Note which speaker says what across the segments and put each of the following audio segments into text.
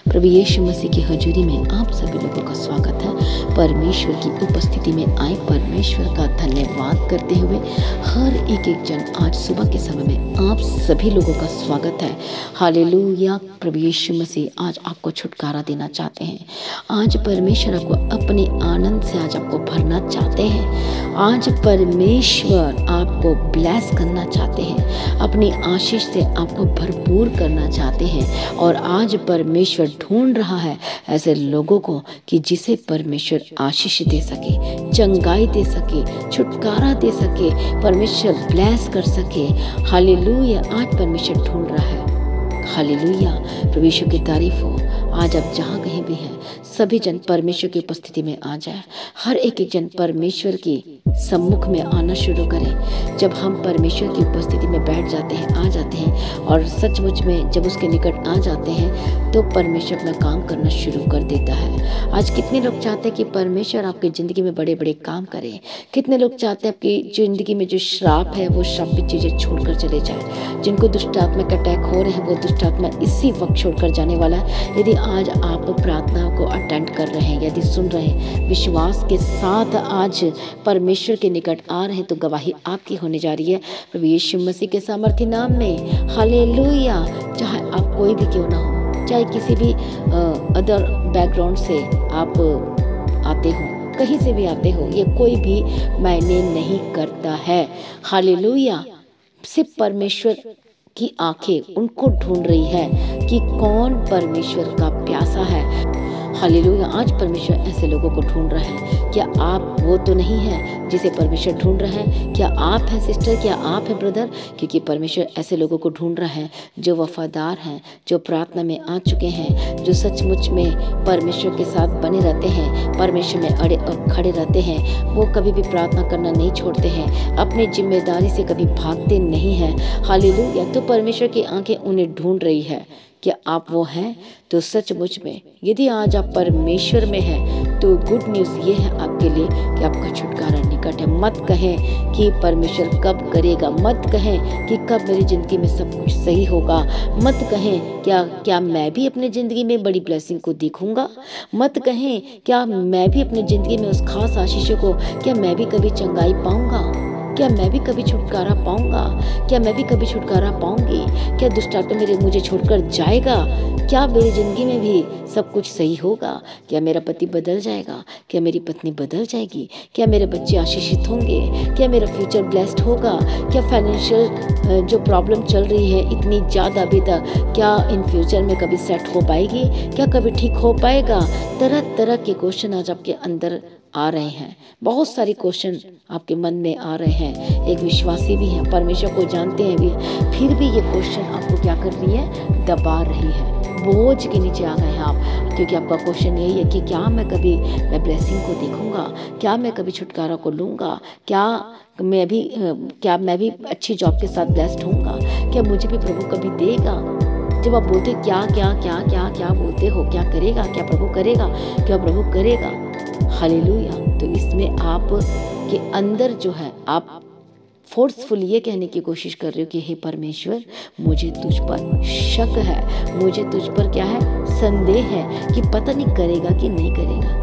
Speaker 1: प्रभु यीशु मसीह की हजूरी में आप सभी लोगों का स्वागत है। परमेश्वर की उपस्थिति में आए परमेश्वर का धन्यवाद करते हुए हर एक जन आज सुबह के समय में आप सभी लोगों का स्वागत है। हालेलुया। प्रभु यीशु मसीह आज आपको छुटकारा देना चाहते हैं। आज परमेश्वर आपको अपने आनंद से आज आपको भरना चाहते हैं। आज परमेश्वर आपको ब्लेस करना चाहते हैं, अपनी आशीष से आपको भरपूर करना चाहते हैं। और आज परमेश्वर ढूंढ रहा है ऐसे लोगों को कि जिसे परमेश्वर आशीष दे सके, चंगाई दे सके, छुटकारा दे सके, परमेश्वर ब्लेस कर सके। हालेलुया। आज परमेश्वर ढूंढ रहा है। हालेलुया। प्रभु यीशु की तारीफ हो। आज आप जहाँ कहीं भी हैं सभी जन परमेश्वर की उपस्थिति में आ जाए। हर एक जन परमेश्वर की सम्मुख में आना शुरू करें। जब हम परमेश्वर की उपस्थिति में बैठ जाते हैं, आ जाते हैं और सचमुच में जब उसके निकट आ जाते हैं तो परमेश्वर अपना काम करना शुरू कर देता है। आज कितने लोग चाहते हैं कि परमेश्वर आपकी ज़िंदगी में बड़े बड़े काम करे। कितने लोग चाहते हैं आपकी ज़िंदगी में जो श्राप है वो श्रापित चीज़ें छोड़कर चले जाए। जिनको दुष्ट आत्मा का अटैक हो रहे हैं वो दुष्ट आत्मा इसी वक्त छोड़कर जाने वाला है। यदि आज आप प्रार्थना को अटेंड कर रहे हैं, यदि सुन रहे हैं, विश्वास के साथ आज परमेश्वर के निकट आ रहे हैं तो गवाही आपकी होने जा रही है प्रभु यीशु मसीह के सामर्थी नाम में। हालेलुया। चाहे आप कोई भी क्यों ना हो, चाहे किसी भी अदर बैकग्राउंड से आप आते हो, कहीं से भी आते हो, ये कोई भी मायने नहीं करता है। हालेलुया। सिर्फ परमेश्वर की आंखें उनको ढूंढ रही है कि कौन परमेश्वर का प्यासा है। हालेलुया। आज परमेश्वर ऐसे लोगों को ढूंढ रहा है। क्या आप वो तो नहीं है जिसे परमेश्वर ढूंढ रहा है? क्या आप हैं सिस्टर? क्या आप हैं ब्रदर? क्योंकि परमेश्वर ऐसे लोगों को ढूंढ रहा है जो वफादार हैं, जो प्रार्थना में आ चुके हैं, जो सचमुच में परमेश्वर के साथ बने रहते हैं, परमेश्वर में अड़े और खड़े रहते हैं। वो कभी भी प्रार्थना करना नहीं छोड़ते हैं, अपनी जिम्मेदारी से कभी भागते नहीं हैं। हालेलुया। तो परमेश्वर की आंखें उन्हें ढूंढ रही है। क्या आप वो हैं? तो सचमुच में यदि आज आप परमेश्वर में हैं तो गुड न्यूज़ ये है आपके लिए कि आपका छुटकारा निकट है। मत कहें कि परमेश्वर कब करेगा, मत कहें कि कब मेरी ज़िंदगी में सब कुछ सही होगा, मत कहें क्या मैं भी अपनी ज़िंदगी में बड़ी ब्लेसिंग को देखूंगा, मत कहें क्या मैं भी अपनी ज़िंदगी में उस खास आशीषों को, क्या मैं भी कभी चंगाई पाऊंगा, क्या मैं भी कभी छुटकारा पाऊंगा, क्या मैं भी कभी छुटकारा पाऊंगी, क्या दुष्ट आत्मा मुझे छोड़कर जाएगा, क्या मेरी ज़िंदगी में भी सब कुछ सही होगा, क्या मेरा पति बदल जाएगा, क्या मेरी पत्नी बदल जाएगी, क्या मेरे बच्चे आशीषित होंगे, क्या मेरा फ्यूचर ब्लेस्ड होगा, क्या फाइनेंशियल जो प्रॉब्लम चल रही है इतनी ज़्यादा अभी तक, क्या इन फ्यूचर में कभी सेट हो पाएगी, क्या कभी ठीक हो पाएगा। तरह तरह के क्वेश्चन आज आपके अंदर आ रहे हैं। बहुत सारे क्वेश्चन आपके मन में आ रहे हैं। एक विश्वासी भी है, परमेश्वर को जानते हैं भी, फिर भी ये क्वेश्चन आपको क्या कर रही है? दबा रही है। बोझ के नीचे आ गए हैं आप, क्योंकि आपका क्वेश्चन यही है कि क्या मैं कभी ब्लेसिंग को देखूंगा, क्या मैं कभी छुटकारा को लूँगा, क्या मैं भी अच्छी जॉब के साथ ब्लेस्ड होऊंगा, क्या मुझे भी प्रभु कभी देगा। जब आप बोलते क्या क्या क्या क्या क्या बोलते हो, क्या करेगा, क्या प्रभु करेगा, क्या प्रभु करेगा। हालेलुया। तो इसमें आप के अंदर जो है आप फोर्सफुल ये कहने की कोशिश कर रहे हो कि हे परमेश्वर, मुझे तुझ पर शक है, मुझे तुझ पर क्या है? संदेह है कि पता नहीं करेगा कि नहीं करेगा।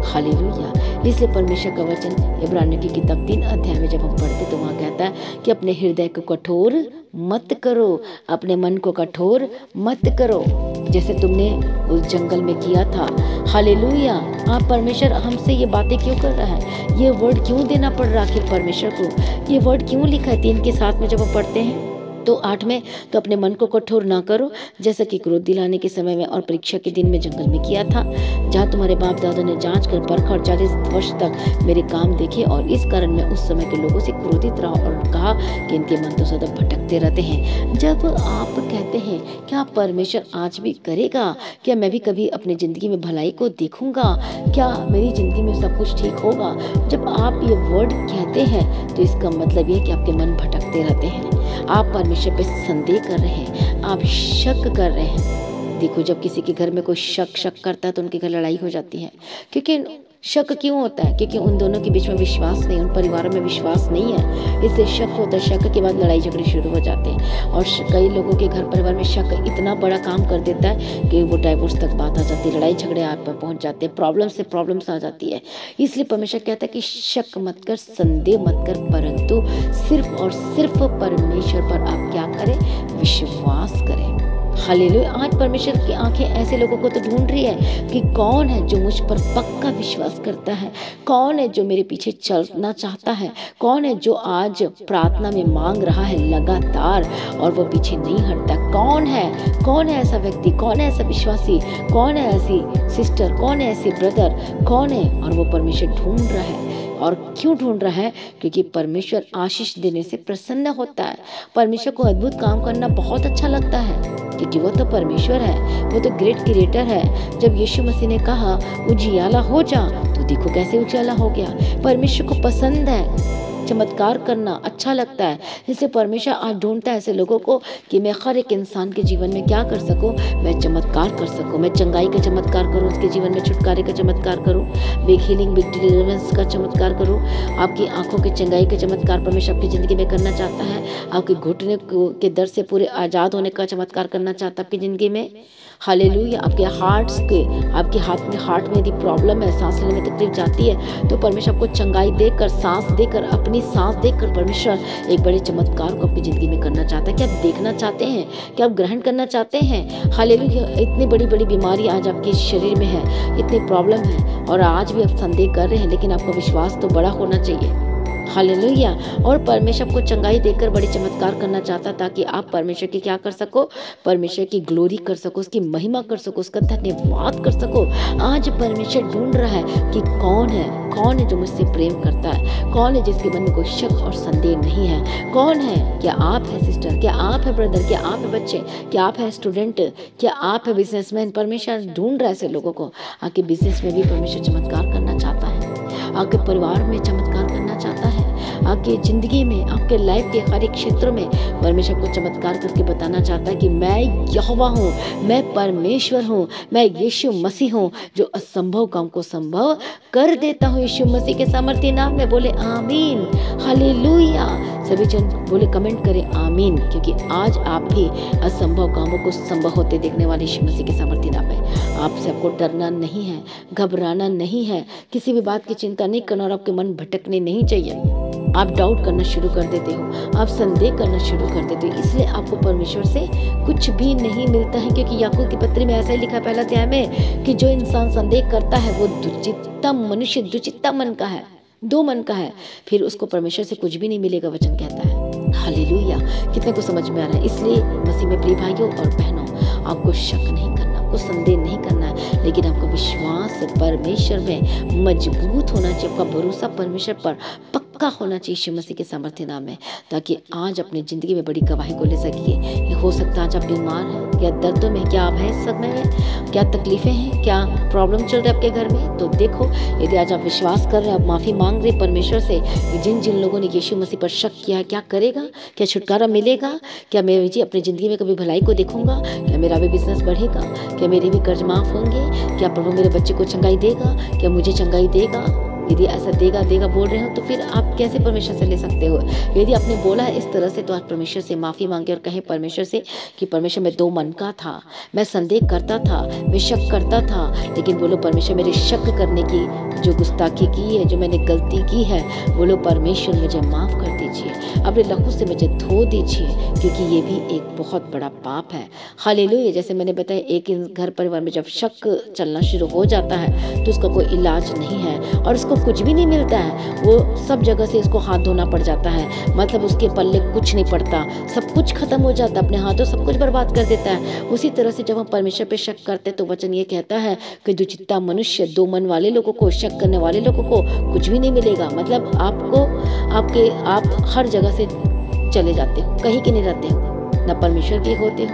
Speaker 1: हालेलुया। इसलिए परमेश्वर का वचन इब्रानियों की किताब 3 अध्याय में जब हम पढ़ते तो वहाँ कहता है कि अपने हृदय को कठोर मत करो, अपने मन को कठोर मत करो, जैसे तुमने उस जंगल में किया था। हालेलुया। आप परमेश्वर हमसे ये बातें क्यों कर रहा है? ये वर्ड क्यों देना पड़ रहा है परमेश्वर को? ये वर्ड क्यों लिखा है 3 के 7 में जब हम पढ़ते हैं? तो 8 में तो अपने मन को कठोर ना करो जैसा कि क्रोध दिलाने के समय में और परीक्षा के दिन में जंगल में किया था, जहाँ तुम्हारे बाप दादा ने जांच कर परखा और 40 वर्ष तक मेरे काम देखे, और इस कारण मैं उस समय के लोगों से क्रोधित रहा और कहा कि इनके मन तो सदा भटकते रहते हैं। जब आप कहते हैं क्या परमेश्वर आज भी करेगा, क्या मैं भी कभी अपनी ज़िंदगी में भलाई को देखूंगा, क्या मेरी ज़िंदगी में सब कुछ ठीक होगा, जब आप ये वर्ड कहते हैं तो इसका मतलब ये है कि आपके मन भटकते रहते हैं, आप परमेश्वर पे संदेह कर रहे हैं, आप शक कर रहे हैं। देखो, जब किसी के घर में कोई शक करता है तो उनके घर लड़ाई हो जाती है, क्योंकि शक क्यों होता है? क्योंकि उन दोनों के बीच में विश्वास नहीं, उन परिवारों में विश्वास नहीं है, इससे शक होता है। शक के बाद लड़ाई झगड़े शुरू हो जाते हैं और कई लोगों के घर परिवार में शक इतना बड़ा काम कर देता है कि वो डाइवोर्स तक बात आ जाती है, लड़ाई झगड़े आप पर पहुंच जाते हैं, प्रॉब्लम से प्रॉब्लम्स आ जाती है। इसलिए परमेश्वर कहता है कि शक मत कर, संदेह मत कर, परंतु सिर्फ और सिर्फ परमेश्वर पर आप क्या करें? विश्वास करें। हालेलुया। आज परमेश्वर की आंखें ऐसे लोगों को तो ढूंढ रही है कि कौन है जो मुझ पर पक्का विश्वास करता है, कौन है जो मेरे पीछे चलना चाहता है, कौन है जो आज प्रार्थना में मांग रहा है लगातार और वो पीछे नहीं हटता। कौन है ऐसा व्यक्ति, कौन है ऐसा विश्वासी, कौन है ऐसी सिस्टर, कौन है ऐसी ब्रदर, कौन है? और वो परमेश्वर ढूंढ रहा है। और क्यों ढूंढ रहा है? क्योंकि परमेश्वर आशीष देने से प्रसन्न होता है। परमेश्वर को अद्भुत काम करना बहुत अच्छा लगता है, क्योंकि वो तो परमेश्वर है, वो तो ग्रेट क्रिएटर है। जब यीशु मसीह ने कहा उजियाला हो जा, तो देखो कैसे उजियाला हो गया। परमेश्वर को पसंद है चमत्कार करना, अच्छा लगता है। इसलिए परमेश्वर आज ढूंढता है ऐसे लोगों को कि मैं हर एक इंसान के जीवन में क्या कर सकूं, मैं चमत्कार कर सकूं, मैं चंगाई का चमत्कार करूं, उसके जीवन में छुटकारे का चमत्कार करूं, बिग हीलिंग, बिग डिलीवरेंस का चमत्कार करूं। आपकी आंखों की चंगाई का चमत्कार परमेश्वर आपकी ज़िंदगी में करना चाहता है। आपके घुटने के दर्द से पूरे आज़ाद होने का चमत्कार करना चाहता है आपकी ज़िंदगी में। हालेलुया। आपके हार्ट में यदि प्रॉब्लम है, सांस लेने में तकलीफ जाती है, तो परमेश्वर आपको चंगाई देकर, सांस देकर, अपनी सांस देकर परमेश्वर एक बड़े चमत्कार को आपकी ज़िंदगी में करना चाहता है। क्या आप देखना चाहते हैं? क्या आप ग्रहण करना चाहते हैं? हालेलुया। इतनी बड़ी बड़ी बीमारी आज आपके शरीर में है, इतनी प्रॉब्लम है और आज भी आप संदेह कर रहे हैं, लेकिन आपका विश्वास तो बड़ा होना चाहिए। हालेलुया। और परमेश्वर आपको चंगाई देकर बड़ी चमत्कार करना चाहता, ताकि आप परमेश्वर की क्या कर सको? परमेश्वर की ग्लोरी कर सको, उसकी महिमा कर सको, उसका धन्यवाद कर सको। आज परमेश्वर ढूंढ रहा है कि कौन है जो मुझसे प्रेम करता है, कौन है जिसके मन में कोई शक और संदेह नहीं है, कौन है? क्या आप है सिस्टर, क्या आप है ब्रदर, क्या आप है बच्चे, क्या आप है स्टूडेंट, क्या आप है बिजनेसमैन? परमेश्वर ढूंढ रहा है ऐसे लोगों को। आपके बिजनेस में भी परमेश्वर चमत्कार करना चाहता है, आपके परिवार में चमत्कार करना चाहता है, आपकी ज़िंदगी में, आपके लाइफ के हर एक क्षेत्रों में परमेश्वर को चमत्कार करके बताना चाहता है कि मैं यहोवा हूँ, मैं परमेश्वर हूँ, मैं यीशु मसीह हूँ, जो असंभव काम को संभव कर देता हूँ। यीशु मसीह के सामर्थ्य नाम में बोले आमीन। हालेलुया। सभी जन बोले, कमेंट करें आमीन, क्योंकि आज आप भी असंभव कामों को संभव होते देखने वाले यीशु मसीह के सामर्थ्य नाम में। आपसे आपको डरना नहीं है, घबराना नहीं है, किसी भी बात की चिंता नहीं करना और आपके मन भटकने नहीं चाहिए। आप डाउट करना शुरू कर देते हो, आप संदेह करना शुरू कर देते हो, इसलिए आपको परमेश्वर से कुछ भी नहीं मिलता है। क्योंकि याकूब की पत्री में ऐसा ही लिखा है पहला अध्याय में कि जो इंसान संदेह करता है वो दुचित्ता मनुष्य, दुचित्ता मन का है, दो मन का है, फिर उसको परमेश्वर से कुछ भी नहीं मिलेगा, वचन कहता है। हालेलुया। कितने को समझ में आ रहा है? इसलिए मसीह में प्रिय भाइयों और बहनों, आपको शक नहीं करना, आपको संदेह नहीं करना है, लेकिन आपका विश्वास परमेश्वर में मजबूत होना चाहिए। आपका भरोसा परमेश्वर पर पक्का होना चाहिए यीशु मसीह के सामर्थ्य नाम में, ताकि आज अपनी ज़िंदगी में बड़ी गवाही को ले सकिए। हो सकता है आज आप बीमार हैं, क्या दर्दों में, क्या आप हैं इस समय में, क्या तकलीफें हैं, क्या प्रॉब्लम चल रहा है आपके घर में, तो देखो, यदि आज आप विश्वास कर रहे हैं, आप माफ़ी मांग रहे परमेश्वर से, जिन जिन लोगों ने यीशु मसीह पर शक किया है, क्या करेगा, क्या छुटकारा मिलेगा, क्या मैं जी अपनी ज़िंदगी में कभी भलाई को देखूंगा, क्या मेरा भी बिजनेस बढ़ेगा, क्या मेरे भी कर्ज माफ़ होंगे, क्या प्रभु मेरे बच्चे को चंगाई देगा, क्या मुझे चंगाई देगा? यदि ऐसा देगा बोल रहे हो, तो फिर आप कैसे परमेश्वर से ले सकते हो? यदि आपने बोला है इस तरह से, तो आज परमेश्वर से माफ़ी मांगे और कहें परमेश्वर से कि परमेश्वर मैं दो मन का था, मैं संदेह करता था, मैं शक करता था, लेकिन बोलो परमेश्वर मेरे शक करने की जो गुस्ताखी की है, जो मैंने गलती की है, बोलो परमेश्वर मुझे माफ़ कर दीजिए, अपने लहू से मुझे धो दीजिए, क्योंकि ये भी एक बहुत बड़ा पाप है। हालेलुया। जैसे मैंने बताया, एक घर परिवार में जब शक चलना शुरू हो जाता है तो उसका कोई इलाज नहीं है और उसको कुछ भी नहीं मिलता है, वो सब जगह से उसको हाथ धोना पड़ जाता है, मतलब उसके पल्ले कुछ नहीं पड़ता, सब कुछ खत्म हो जाता है, अपने हाथों सब कुछ बर्बाद कर देता है। उसी तरह से जब हम परमेश्वर पे शक करते हैं, तो वचन ये कहता है कि दुचित्ता मनुष्य, दो मन वाले लोगों को, शक करने वाले लोगों को कुछ भी नहीं मिलेगा। मतलब आप हर जगह से चले जाते हो, कहीं के नहीं रहते हो, ना परमेश्वर के होते हो,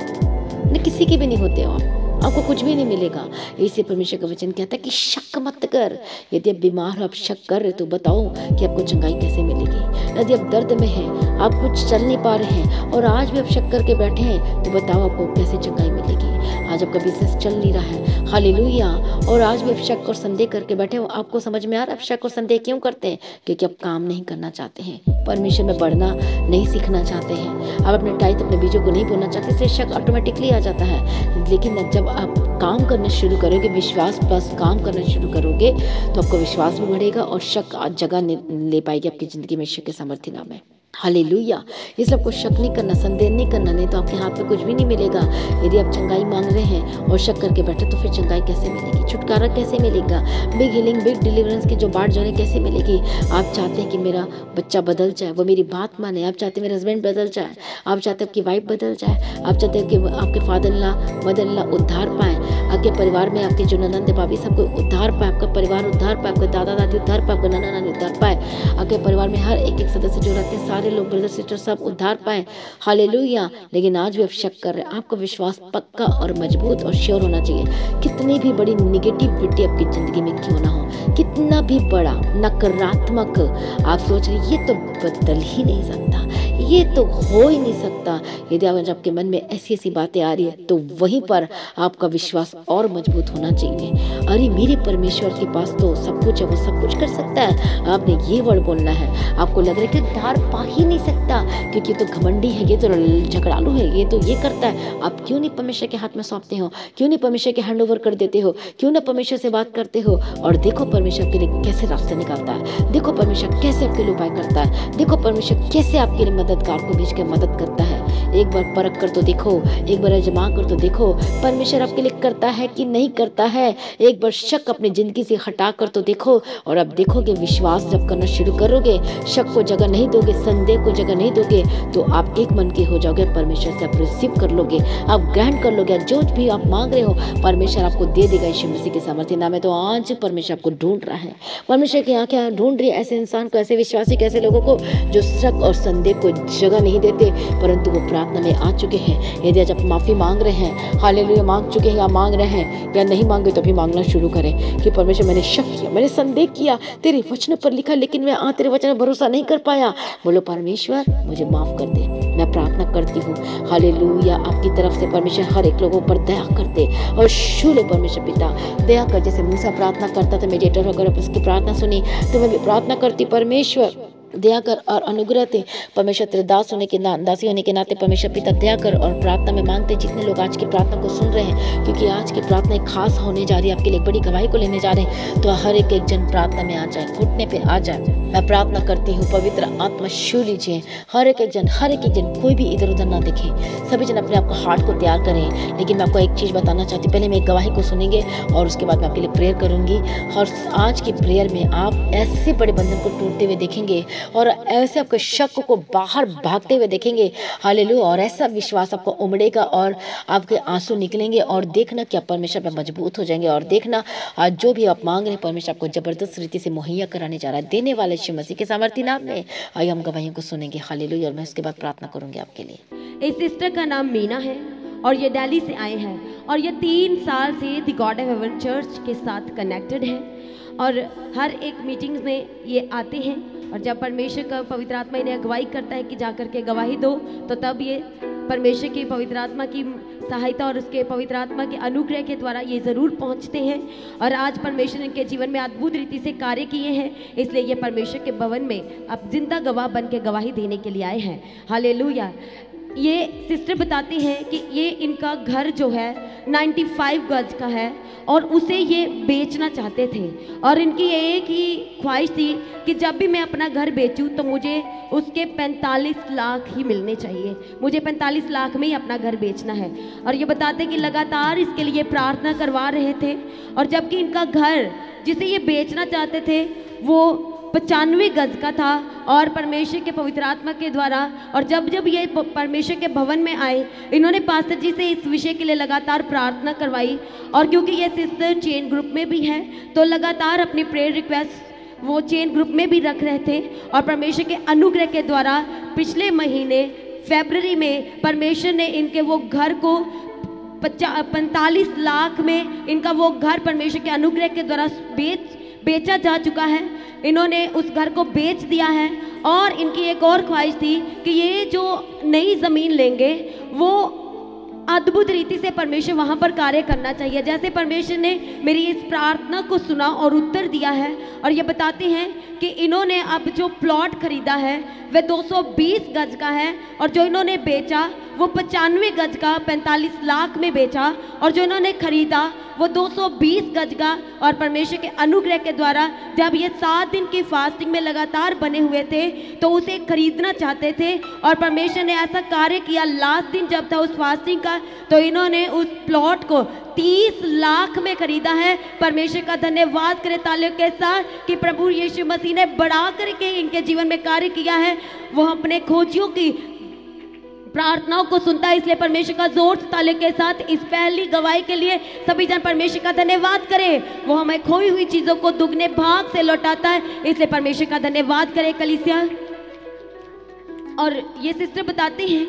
Speaker 1: न किसी के भी नहीं होते हो, आपको कुछ भी नहीं मिलेगा। इसी परमेश्वर का वचन कहता है कि शक मत कर। यदि आप बीमार हो, आप शक कर रहे, तो बताओ कि आपको चंगाई कैसे मिलेगी। यदि आप दर्द में हैं, आप कुछ चल नहीं पा रहे हैं और आज भी आप शक करके बैठे हैं, तो बताओ आपको कैसे चंगाई मिलेगी। आज आपका बिजनेस चल नहीं रहा है, हालेलुया। और आज भी आप शक और संदेह करके बैठे हो। आपको समझ में आ रहा है आप शक और संदेह क्यों करते हैं? क्योंकि आप काम नहीं करना चाहते हैं, परमेश्वर में बढ़ना नहीं सीखना चाहते हैं, आप अपने टाइट अपने बीजों को नहीं बोलना चाहते, इसलिए शक ऑटोमेटिकली आ जाता है। लेकिन जब आप काम करना शुरू करोगे, विश्वास प्लस काम करना शुरू करोगे, तो आपका विश्वास भी बढ़ेगा और शक आज जगह ले पाएगी आपकी ज़िंदगी में ईश्वर के सामर्थ्य नाम में, हालेलुया। इसलिए आपको शक नहीं करना, संदेह नहीं करना, नहीं तो आपके हाथ में कुछ भी नहीं मिलेगा। यदि आप चंगाई मांग रहे हैं और शक करके बैठे तो फिर चंगाई कैसे मिलेगी, छुटकारा कैसे मिलेगा, बिग हीलिंग बिग डिलीवरेंस की जो बाट जो है कैसे मिलेगी? आप चाहते हैं कि मेरा बच्चा बदल जाए, वो मेरी बात माने, आप चाहते हैं मेरा हस्बैंड बदल जाए, आप चाहते हैं आपकी वाइफ बदल जाए, आप चाहते हैं कि आपके father in law mother in law उद्धार पाए, आपके परिवार में आपके जो ननंद भाभी सबको उद्धार पाए, आपका परिवार उद्धार पाए, आपके दादा दादी उद्धार पाए, आपका नाना नानी उद्धार पाए, आपके परिवार में हर एक सदस्य जो रहते हैं सारे लोग ब्रदर सिस्टर सब उद्धार पाए, हालेलुया। लेकिन आज भी आप शक कर रहे हैं, आपका विश्वास पक्का और मजबूत और श्योर होना चाहिए। कितनी भी बड़ी निगेटिविटी आपकी ज़िंदगी में क्यों ना हो, कितना भी बड़ा नकारात्मक आप सोच रहे ये तो बदल ही नहीं सकता, ये तो हो ही नहीं सकता, यदि आपके मन में ऐसी ऐसी बातें आ रही है तो वहीं पर आपका विश्वास और मजबूत होना चाहिए। अरे मेरे परमेश्वर के पास तो सब कुछ है, वो सब कुछ कर सकता है, आपने ये वर्ड बोलना है। आपको लग रहा है कि उद्धार पा ही नहीं सकता क्योंकि ये तो घमंडी है, ये तो झगड़ालू है, ये तो ये करता है, आप क्यों नहीं परमेश्वर के हाथ में सौंपते हो, क्यों नहीं परमेश्वर के हैंड ओवर कर देते हो, क्यों ना परमेश्वर से बात करते हो? और देखो परमेश्वर के लिए कैसे रास्ते निकालता है, देखो परमेश्वर कैसे आपके लिए उपाय करता है, देखो परमेश्वर कैसे आपके लिए मददगार को भेज के मदद करता है। एक बार परख कर तो देखो, एक बार आजमा कर तो देखो परमेश्वर आपके लिए करता है कि नहीं करता है। एक बार शक अपनी जिंदगी से हटा कर तो देखो और अब देखोगे विश्वास जब करना शुरू करोगे, शक को जगह नहीं दोगे, संदेह को जगह नहीं दोगे, तो आप एक मन के हो जाओगे, परमेश्वर से आप रिसीव कर लोगे, आप ग्रहण कर लोगे, जो भी आप मांग रहे हो परमेश्वर आपको दे देगा यीशु मसीह के सामर्थ्य नाम में। तो आज परमेश्वर आपको ढूंढ रहा है, परमेश्वर की आंखें ढूंढ रही है ऐसे इंसान को, ऐसे विश्वासी, ऐसे लोगों को जो शक और संदेह को जगह नहीं देते परंतु वो प्रार्थना में आ चुके हैं। यदि आज आप माफ़ी मांग रहे हैं, हालेलुया, मांग चुके हैं या मांग रहे हैं या नहीं मांगे तो भी मांगना शुरू करें कि परमेश्वर मैंने शक किया, मैंने संदेह किया, तेरे वचन पर लिखा लेकिन मैं तेरे वचन पर भरोसा नहीं कर पाया। बोलो परमेश्वर मुझे माफ़ कर दे, मैं प्रार्थना करती हूँ, हालेलुया। आपकी तरफ से परमेश्वर हर एक लोगों पर दया कर दे और छू ले परमेश्वर पिता, दया कर। जैसे मूसा प्रार्थना करता था मेडिएटर होकर उसकी प्रार्थना सुनी, तो मैं भी प्रार्थना करती परमेश्वर दया कर और अनुग्रह दे। परमेश्वर तेरे दास होने के दासी होने के नाते परमेश्वर पिता दया कर और प्रार्थना में मांगते जितने लोग आज की प्रार्थना को सुन रहे हैं, क्योंकि आज की प्रार्थना एक खास होने जा रही है, आपके लिए बड़ी गवाही को लेने जा रहे हैं, तो हर एक जन प्रार्थना में आ जाए, घुटने पे आ जाए। मैं प्रार्थना करती हूँ पवित्र आत्मा छू लीजिए हर एक जन, कोई भी इधर उधर ना देखे, सभी जन अपने आप को हार्ट को तैयार करें। लेकिन मैं आपको एक चीज़ बताना चाहती हूँ, पहले मैं एक गवाही को सुनेंगे और उसके बाद मैं आपके लिए प्रेयर करूँगी। और आज की प्रेयर में आप ऐसे बड़े बंधन को टूटते हुए देखेंगे और ऐसे आपके शक को बाहर भागते हुए देखेंगे, हालेलुया। और ऐसा विश्वास आपको उमड़ेगा और आपके आंसू निकलेंगे और देखना कि आप परमेश्वर पर मजबूत हो जाएंगे। और देखना आज जो भी आप मांग रहे हैं परमेश्वर आपको जबरदस्त रीति से मुहैया कराने जा रहा है, देने वाले यीशु मसीह के सामर्थ्य नाम में। आइए हम गवाहियों को सुनेंगे, हालेलुया। और मैं उसके बाद प्रार्थना करूंगी आपके लिए।
Speaker 2: इस सिस्टर का नाम मीना है और ये दिल्ली से आए हैं और ये 3 साल से the God of haven church के साथ कनेक्टेड है और हर एक मीटिंग्स में ये आते हैं और जब परमेश्वर का पवित्र आत्मा इन्हें अगुवाई करता है कि जा करके गवाही दो, तो तब ये परमेश्वर की पवित्र आत्मा की सहायता और उसके पवित्र आत्मा के अनुग्रह के द्वारा ये ज़रूर पहुंचते हैं। और आज परमेश्वर इनके जीवन में अद्भुत रीति से कार्य किए हैं, इसलिए ये परमेश्वर के भवन में अब जिंदा गवाह बन के गवाही देने के लिए आए हैं, हालेलुया। ये सिस्टर बताती हैं कि ये इनका घर जो है 95 गज का है और उसे ये बेचना चाहते थे और इनकी एक ही ख्वाहिश थी कि जब भी मैं अपना घर बेचूं तो मुझे उसके 45 लाख ही मिलने चाहिए, मुझे 45 लाख में ही अपना घर बेचना है। और ये बताते कि लगातार इसके लिए प्रार्थना करवा रहे थे और जबकि इनका घर जिसे ये बेचना चाहते थे वो 95 गज का था और परमेश्वर के पवित्र आत्मा के द्वारा और जब जब ये परमेश्वर के भवन में आए, इन्होंने पास्टर जी से इस विषय के लिए लगातार प्रार्थना करवाई। और क्योंकि ये सिस्टर चेन ग्रुप में भी है तो लगातार अपनी प्रेयर रिक्वेस्ट वो चेन ग्रुप में भी रख रहे थे और परमेश्वर के अनुग्रह के द्वारा पिछले महीने फरवरी में परमेश्वर ने इनके वो घर को 45 लाख में इनका वो घर परमेश्वर के अनुग्रह के द्वारा बेचा जा चुका है। इन्होंने उस घर को बेच दिया है और इनकी एक और ख्वाहिश थी कि ये जो नई ज़मीन लेंगे वो अद्भुत रीति से परमेश्वर वहाँ पर कार्य करना चाहिए। जैसे परमेश्वर ने मेरी इस प्रार्थना को सुना और उत्तर दिया है, और ये बताते हैं कि इन्होंने अब जो प्लॉट खरीदा है वह 220 गज का है, और जो इन्होंने बेचा वो 95 गज का 45 लाख में बेचा, और जो इन्होंने खरीदा वो 220 गज का। और परमेश्वर के अनुग्रह के द्वारा जब ये 7 दिन की फास्टिंग में लगातार बने हुए थे तो उसे खरीदना चाहते थे, और परमेश्वर ने ऐसा कार्य किया। लास्ट दिन जब था उस फास्टिंग का, तो इन्होंने उस प्लॉट को 30 लाख में खरीदा है। परमेश्वर का धन्यवाद करें तालियों के साथ कि प्रभु यीशु मसीह ने बढ़ा करके इनके जीवन में कार्य किया है। वो अपने खोजियों की प्रार्थनाओं को सुनता है, इसलिए परमेश्वर का जोर से तालियों के साथ इस पहली गवाही के लिए सभी जन परमेश्वर का धन्यवाद करें। वो हमें खोई हुई चीजों को दुगने भाग से लौटाता है, इसलिए परमेश्वर का धन्यवाद करें कलीसिया। और ये सिस्टर बताते हैं,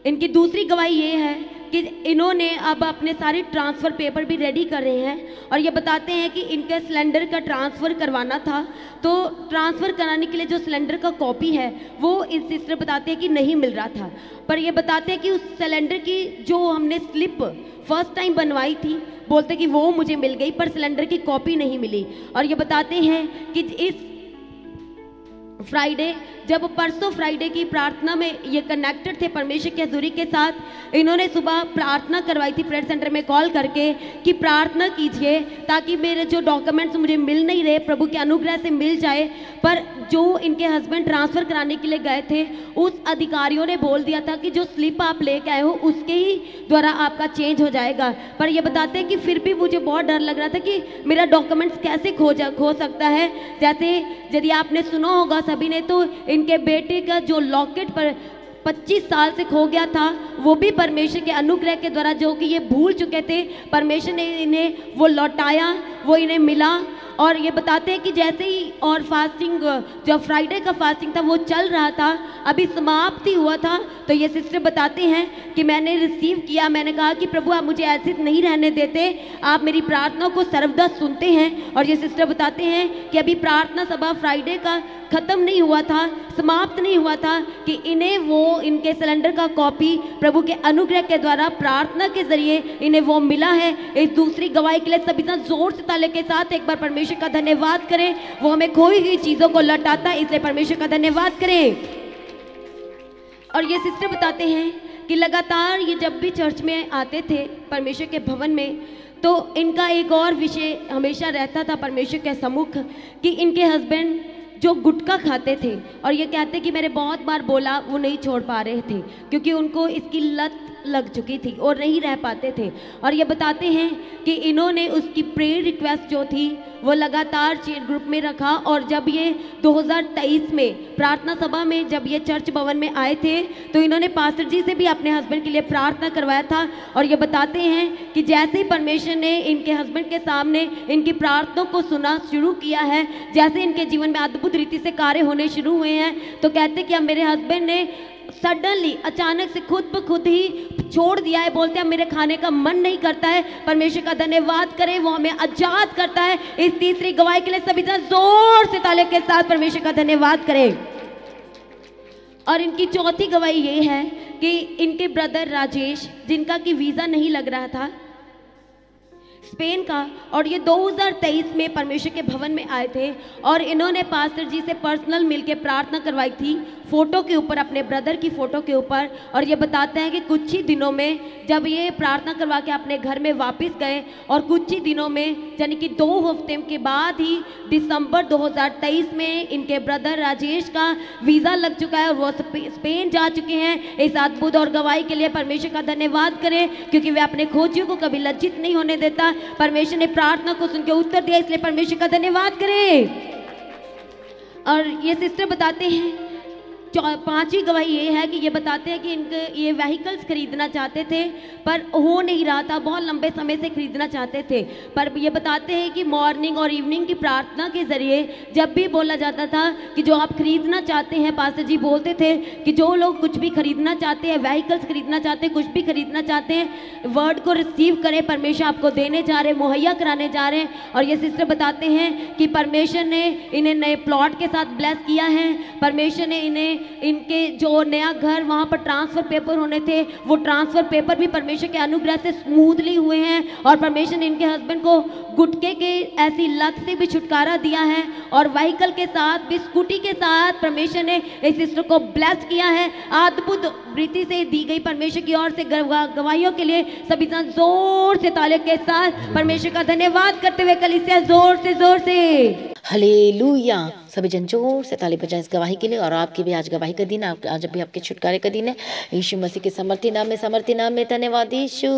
Speaker 2: इनकी दूसरी गवाही ये है कि इन्होंने अब अपने सारे ट्रांसफ़र पेपर भी रेडी कर रहे हैं, और ये बताते हैं कि इनके सिलेंडर का ट्रांसफ़र करवाना था, तो ट्रांसफ़र कराने के लिए जो सिलेंडर का कॉपी है वो इस सिस्टर बताते हैं कि नहीं मिल रहा था। पर ये बताते हैं कि उस सिलेंडर की जो हमने स्लिप फर्स्ट टाइम बनवाई थी, बोलते कि वो मुझे मिल गई, पर सिलेंडर की कॉपी नहीं मिली। और ये बताते हैं कि इस फ्राइडे, जब परसों फ्राइडे की प्रार्थना में ये कनेक्टेड थे परमेश्वर की हजूरी के साथ, इन्होंने सुबह प्रार्थना करवाई थी प्रेयर सेंटर में कॉल करके कि प्रार्थना कीजिए ताकि मेरे जो डॉक्यूमेंट्स मुझे मिल नहीं रहे प्रभु के अनुग्रह से मिल जाए। पर जो इनके हस्बैंड ट्रांसफ़र कराने के लिए गए थे, उस अधिकारियों ने बोल दिया था कि जो स्लिप आप लेके आए हो उसके ही द्वारा आपका चेंज हो जाएगा। पर ये बताते हैं कि फिर भी मुझे बहुत डर लग रहा था कि मेरा डॉक्यूमेंट्स कैसे खो सकता है। जैसे यदि आपने सुना होगा सभी ने, तो इनके बेटे का जो लॉकेट पर 25 साल से खो गया था, वो भी परमेश्वर के अनुग्रह के द्वारा, जो कि ये भूल चुके थे, परमेश्वर ने इन्हें वो लौटाया, वो इन्हें मिला। और ये बताते हैं कि जैसे ही और फास्टिंग, जो फ्राइडे का फास्टिंग था वो चल रहा था, अभी समाप्ति हुआ था, तो ये सिस्टर बताते हैं कि मैंने रिसीव किया, मैंने कहा कि प्रभु आप मुझे ऐसे नहीं रहने देते, आप मेरी प्रार्थना को सर्वदा सुनते हैं। और ये सिस्टर बताते हैं कि अभी प्रार्थना सभा फ्राइडे का ख़त्म नहीं हुआ था, समाप्त नहीं हुआ था कि इन्हें वो इनके सिलेंडर का कॉपी प्रभु के अनुग्रह के द्वारा प्रार्थना के जरिए इन्हें वो मिला है। इस दूसरी गवाही के लिए सभी जोर से ताले के साथ एक बार परमेश्वर का धन्यवाद करें। वो हमें खोई हुई चीज़ों को लौटाता है, इसलिए परमेश्वर का धन्यवाद करें। और ये सिस्टर बताते हैं कि लगातार ये जब भी चर्च में आते थे परमेश्वर के भवन में, तो इनका एक और विषय हमेशा रहता था परमेश्वर के सम्मुख कि इनके हस्बैंड जो गुटखा खाते थे, और ये कहते कि मैंने बहुत बार बोला वो नहीं छोड़ पा रहे थे क्योंकि उनको इसकी लत लग चुकी थी और नहीं रह पाते थे। और ये बताते हैं कि इन्होंने उसकी प्रेयर रिक्वेस्ट जो थी वो लगातार चेयर ग्रुप में रखा, और जब ये 2023 में प्रार्थना सभा में जब ये चर्च भवन में आए थे तो इन्होंने पास्टर जी से भी अपने हस्बैंड के लिए प्रार्थना करवाया था। और ये बताते हैं कि जैसे ही परमेश्वर ने इनके हस्बैंड के सामने इनकी प्रार्थना को सुना शुरू किया है, जैसे इनके जीवन में अद्भुत रीति से कार्य होने शुरू हुए हैं, तो कहते कि अब मेरे हस्बैंड ने सडनली अचानक से खुद ब खुद ही छोड़ दिया है। बोलते हैं मेरे खाने का मन नहीं करता है। परमेश्वर का धन्यवाद करें, वो हमें आजाद करता है। इस तीसरी गवाही के लिए सभी जोर से ताले के साथ परमेश्वर का धन्यवाद करें। और इनकी चौथी गवाही ये है कि इनके ब्रदर राजेश, जिनका कि वीज़ा नहीं लग रहा था स्पेन का, और ये 2023 में परमेश्वर के भवन में आए थे, और इन्होंने पास्टर जी से पर्सनल मिलके प्रार्थना करवाई थी फ़ोटो के ऊपर, अपने ब्रदर की फ़ोटो के ऊपर। और ये बताते हैं कि कुछ ही दिनों में जब ये प्रार्थना करवा के अपने घर में वापस गए, और कुछ ही दिनों में यानी कि 2 हफ्ते के बाद ही दिसंबर 2023 में इनके ब्रदर राजेश का वीज़ा लग चुका है और वो स्पेन जा चुके हैं। इस अद्भुत और गवाही के लिए परमेश्वर का धन्यवाद करें, क्योंकि वे अपने खोजियों को कभी लज्जित नहीं होने देता। परमेश्वर ने प्रार्थना को सुन के उत्तर दिया, इसलिए परमेश्वर का धन्यवाद करें। और ये सिस्टर बताते हैं, पांचवी गवाही ये है कि ये बताते हैं कि इनके ये व्हीकल्स खरीदना चाहते थे पर हो नहीं रहा था, बहुत लंबे समय से खरीदना चाहते थे। पर ये बताते हैं कि मॉर्निंग और इवनिंग की प्रार्थना के ज़रिए जब भी बोला जाता था कि जो आप खरीदना चाहते हैं, पास्टर जी बोलते थे कि जो लोग कुछ भी खरीदना चाहते हैं, व्हीकल्स खरीदना चाहते हैं, कुछ भी खरीदना चाहते हैं, वर्ड को रिसीव करें, परमेश्वर आपको देने जा रहे हैं, मुहैया कराने जा रहे हैं। और ये सिस्टर बताते हैं कि परमेश्वर ने इन्हें नए प्लॉट के साथ ब्लेस किया है, परमेश्वर ने इन्हें इनके जो नया घर वहाँ पर ट्रांसफ़र पेपर होने थे, वो ट्रांसफ़र पेपर भी परमेश्वर के अनुग्रह से स्मूथली हुए हैं। और परमेश्वर ने इनके हस्बैंड को गुटके के ऐसी लत से भी छुटकारा दिया है, और व्हीकल के साथ भी, स्कूटी के साथ परमेश्वर ने इस सिस्टर को ब्लेस किया है। अद्भुत रीति से दी गई परमेश्वर की ओर से गवाहियों के लिए सभी जन जोर से ताली के साथ परमेश्वर का धन्यवाद करते हुए कलीसिया जोर से
Speaker 1: हालेलुया। सभी जन जोर से ताली बजाएं इस गवाही के लिए। और आपकी भी आज गवाही का दिन है, आज भी आपके छुटकारे का दिन है। यीशु मसीह के समर्थी नाम में धन्यवाद यीशु।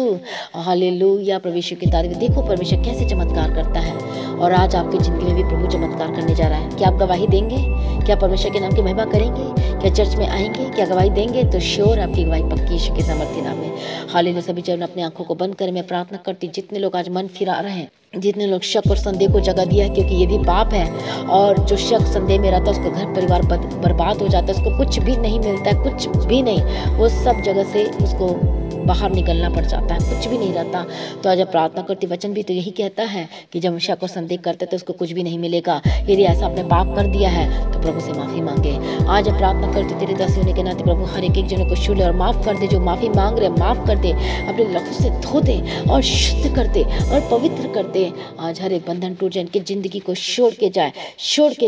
Speaker 1: हालेलुया। प्रभु यीशु की तारीफ। देखो परमेश्वर कैसे चमत्कार करता है, और आज आपकी जिंदगी में भी प्रभु चमत्कार करने जा रहा है। क्या आप गवाही देंगे? क्या परमेश्वर के नाम की महिमा करेंगे? क्या चर्च में आएंगे? क्या गवाही देंगे? तो श्योर आपकी गवाही पक्की यीशु के समर्थी नाम में। हालेलुया। सभी जन अपनी आंखों को बंद करें। मैं प्रार्थना करती जितने लोग आज मन फिरा रहे हैं, जितने लोग शक और संदेह को जगह दिया है, क्योंकि ये भी पाप है, और जो शक संदेह में रहता है उसका घर परिवार बर्बाद हो जाता है, उसको कुछ भी नहीं मिलता है, कुछ भी नहीं, वो सब जगह से उसको बाहर निकलना पड़ जाता है, कुछ भी नहीं रहता। तो आज प्रार्थना करती, वचन भी तो यही कहता है कि जब शक और संदेह करते तो उसको कुछ भी नहीं मिलेगा। यदि ऐसा आपने पाप कर दिया है तो प्रभु से माफी मांगे। आज प्रार्थना करती तेरे दास होने के नाते प्रभु हर एक जनों को छू ले और माफ कर दे। जो माफी मांग रहे माफ कर दे, अपने लहू से धो दे और शुद्ध कर दे और पवित्र कर दे। आज हर एक बंधन टूट जाए, इनकी जिंदगी को छोड़ के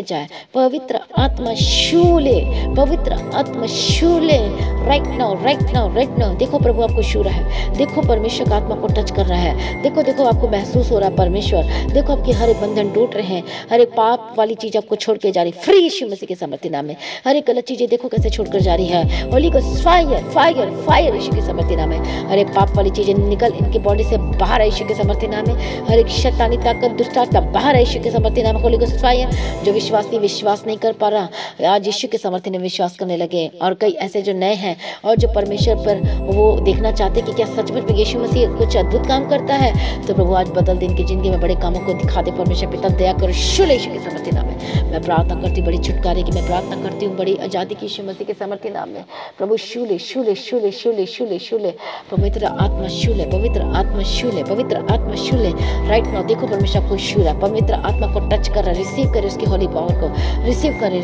Speaker 1: जाए। पवित्र आत्मा छू ले, पवित्र आत्मा छू ले। Right now. देखो प्रभु आपको छू रहा है। देखो परमेश्वर का आत्मा को टच कर रहा है। देखो आपको महसूस हो रहा है परमेश्वर। देखो आपके हर एक बंधन टूट रहे हैं, हर एक पाप वाली चीज आपको छोड़ के जा रही, फ्री यीशु मसीह के समर्थी नाम में। हर एक गलत चीजें देखो कैसे छोड़कर जा रही है। होली गोस्ट फायर यीशु के समर्थी नाम में। हर एक पाप वाली चीजें निकल इनकी बॉडी से बाहर है यीशु के समर्थी नाम में। हर एक शैतानी ताकत, दुष्ट आत्मा बाहर है यीशु के समर्थी नाम में। Holi Ghost fire. जो विश्वास नहीं कर पा रहा, आज यीशु के समर्थी में विश्वास करने लगे। और कई ऐसे जो नए हैं और जो परमेश्वर पर वो देखना चाहते कि क्या सचमुच में यीशु मसीह कुछ अद्भुत काम करता है, तो प्रभु आज बदल दे, इनकी जिंदगी में बड़े कामों को दिखा दे। परमेश्वर पिता दया करो यीशु के समर्थी नाम में। मैं प्रार्थना करती बड़ी छुटकारे की, मैं प्रार्थना करती हूँ बड़ी आजादी की यीशु मसीह के समर्थी नाम में। प्रभु शूले पवित्र आत्मा शूले, पवित्र आत्मा शूले, पवित्र आत्मा शूले। राइट नाउ देखो परमेश्वर को शू रहा, पवित्र आत्मा को टच कर रहा है। रिसीव करे उसकी होली पावर को, रिसीव करे।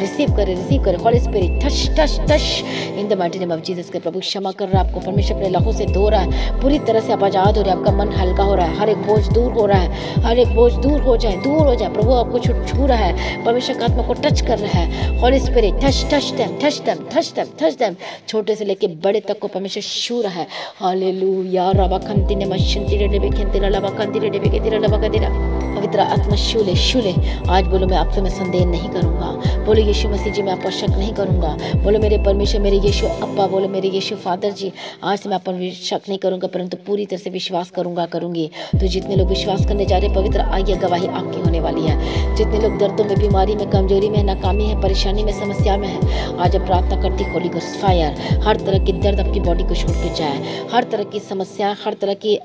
Speaker 1: Holi Spirit touch in the mighty name of Jesus के। प्रभु क्षमा कर रहा है आपको, परमेश्वर अपने लहू से धो रहा है, पूरी तरह से आप आजाद हो रहे हैं। आपका मन हल्का हो रहा है, हर एक बोझ दूर हो रहा है, हर एक बोझ दूर हो जाए। प्रभु आपको छू रहा है, परमेश्वर का आत्मा को टच कर रहा है। Holi Spirit touch them. छोटे से लेके बड़े तक को परमेश्वर छू रहा है। हालेलुया। रबा खंती ने मशंती रे डेबे खंती रे लबा खंती रे डेबे के तेरा लबा का तेरा। पवित्र आत्मा शूले। आज बोलो मैं आपसे मैं संदेह नहीं करूंगा। बोलो यीशु मसीह जी मैं आप पर शक नहीं करूंगा। बोलो मेरे परमेश्वर, मेरे यीशु अब्बा, बोलो मेरे यीशु फादर जी, आज से मैं आप पर शक नहीं करूंगा परंतु पूरी तरह से विश्वास करूंगी। तो जितने लोग विश्वास करने जा रहे हैं, पवित्र आइए गवाही आपकी होने वाली है। जितने लोग दर्दों में, बीमारी में, कमजोरी में, नाकामी है, परेशानी में, समस्या में है, आज अब प्रार्थना करती होली गोस्ट फायर। हर तरह की दर्द आपकी बॉडी को छोड़ के जाए, हर तरह की समस्या, हर तरह की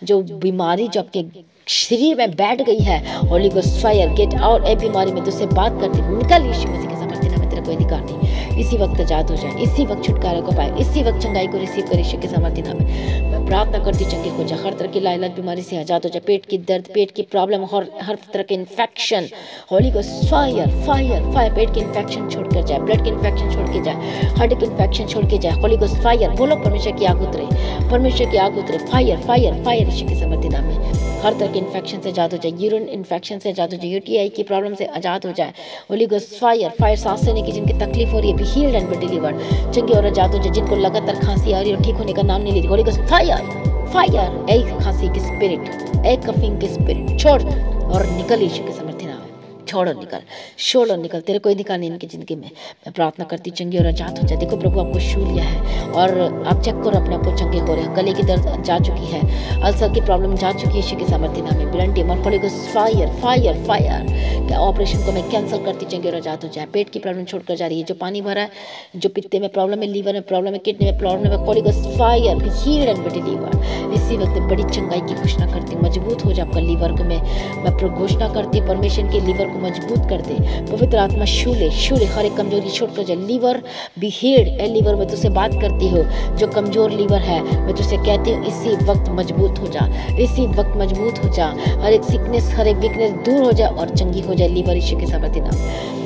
Speaker 1: जो बीमारी जो आपके शरीर में बैठ गई है, Holy Ghost fire get out. ए बीमारी में तुझसे बात करती निकल यीशु मसीह के समर्थी नाम में। तेरा कोई अधिकार नहीं। इसी वक्त आजाद हो जाए, इसी वक्त छुटकारे को पाए, इसी वक्त चंगाई को रिसीव करे यीशु के समर्थी नाम में। मैं प्रार्थना करती चंगे हो जाए, हर तरह की लाइलाज बीमारी से आजाद हो जाए। पेट की दर्द, पेट की प्रॉब्लम, हर तरह के इन्फेक्शन, होली गोस्ट फायर। पेट की इन्फेक्शन छोड़ कर जाए, ब्लड की इन्फेक्शन छोड़ के जाए, हार्ट की इन्फेक्शन छोड़ के जाए। Holy Ghost fire. बोलो परमेश्वर की आग उतरे, फायर यीशु के समर्थी नाम में। हर तरह के इन्फेक्शन से आजाद हो जाए, यूरिन इन्फेक्शन से आजाद हो जाए, यूटीआई की प्रॉब्लम से आजाद हो जाए। Holy Ghost fire. सांस लेने की जिनकी तकलीफ हो रही है, be healed and be delivered. चंगे और आजाद हो जाए। जिनको लगातार खांसी आ रही है और ठीक होने का नाम नहीं ले रही, होली गोस्ट फायर। एक खांसी की स्पिरिट, एक कफिंग की स्पिरिट छोड़ और निकल यीशु के समर्थी नाम में। छोड़ और निकल। तेरे कोई अधिकार नहीं इनकी जिंदगी में। मैं प्रार्थना करती चंगी और आजाद हो जाए। देखो प्रभु आपको छू लिया है और आप चेक करो अपने आप को चंगे हो रहे हैं। गले की दर्द जा चुकी है, अल्सर की प्रॉब्लम जा चुकी है यीशु के समर्थी नाम में। Blood tumour, Holi Ghost fire. क्या ऑपरेशन को मैं कैंसिल करती चंगी और आजाद हो जाए। पेट की प्रॉब्लम छोड़कर जा रही है, जो पानी भरा है, जो पित्ते में प्रॉब्लम है, लीवर में प्रॉब्लम है, किडनी में प्रॉब्लम है, Holy Ghost fire B healed and be delivered. इसी वक्त बड़ी चंगाई की घोषणा करती, मजबूत हो जाए आपका लीवर को। मैं घोषणा करती परमेश्वर के लीवर को मजबूत कर दे। पवित्र आत्मा शूले हर एक कमजोरी छोड़कर जाए। Liver be healed. ए लीवर मैं तुझसे बात करती हूँ, जो कमजोर लीवर है मैं तुझसे कहती हूँ इसी वक्त मजबूत हो जा, इसी वक्त मजबूत हो जा। हर एक सिकनेस, हर एक वीकनेस दूर हो जाए और चंगी हो जाए लीवर यीशु के समर्थी नाम।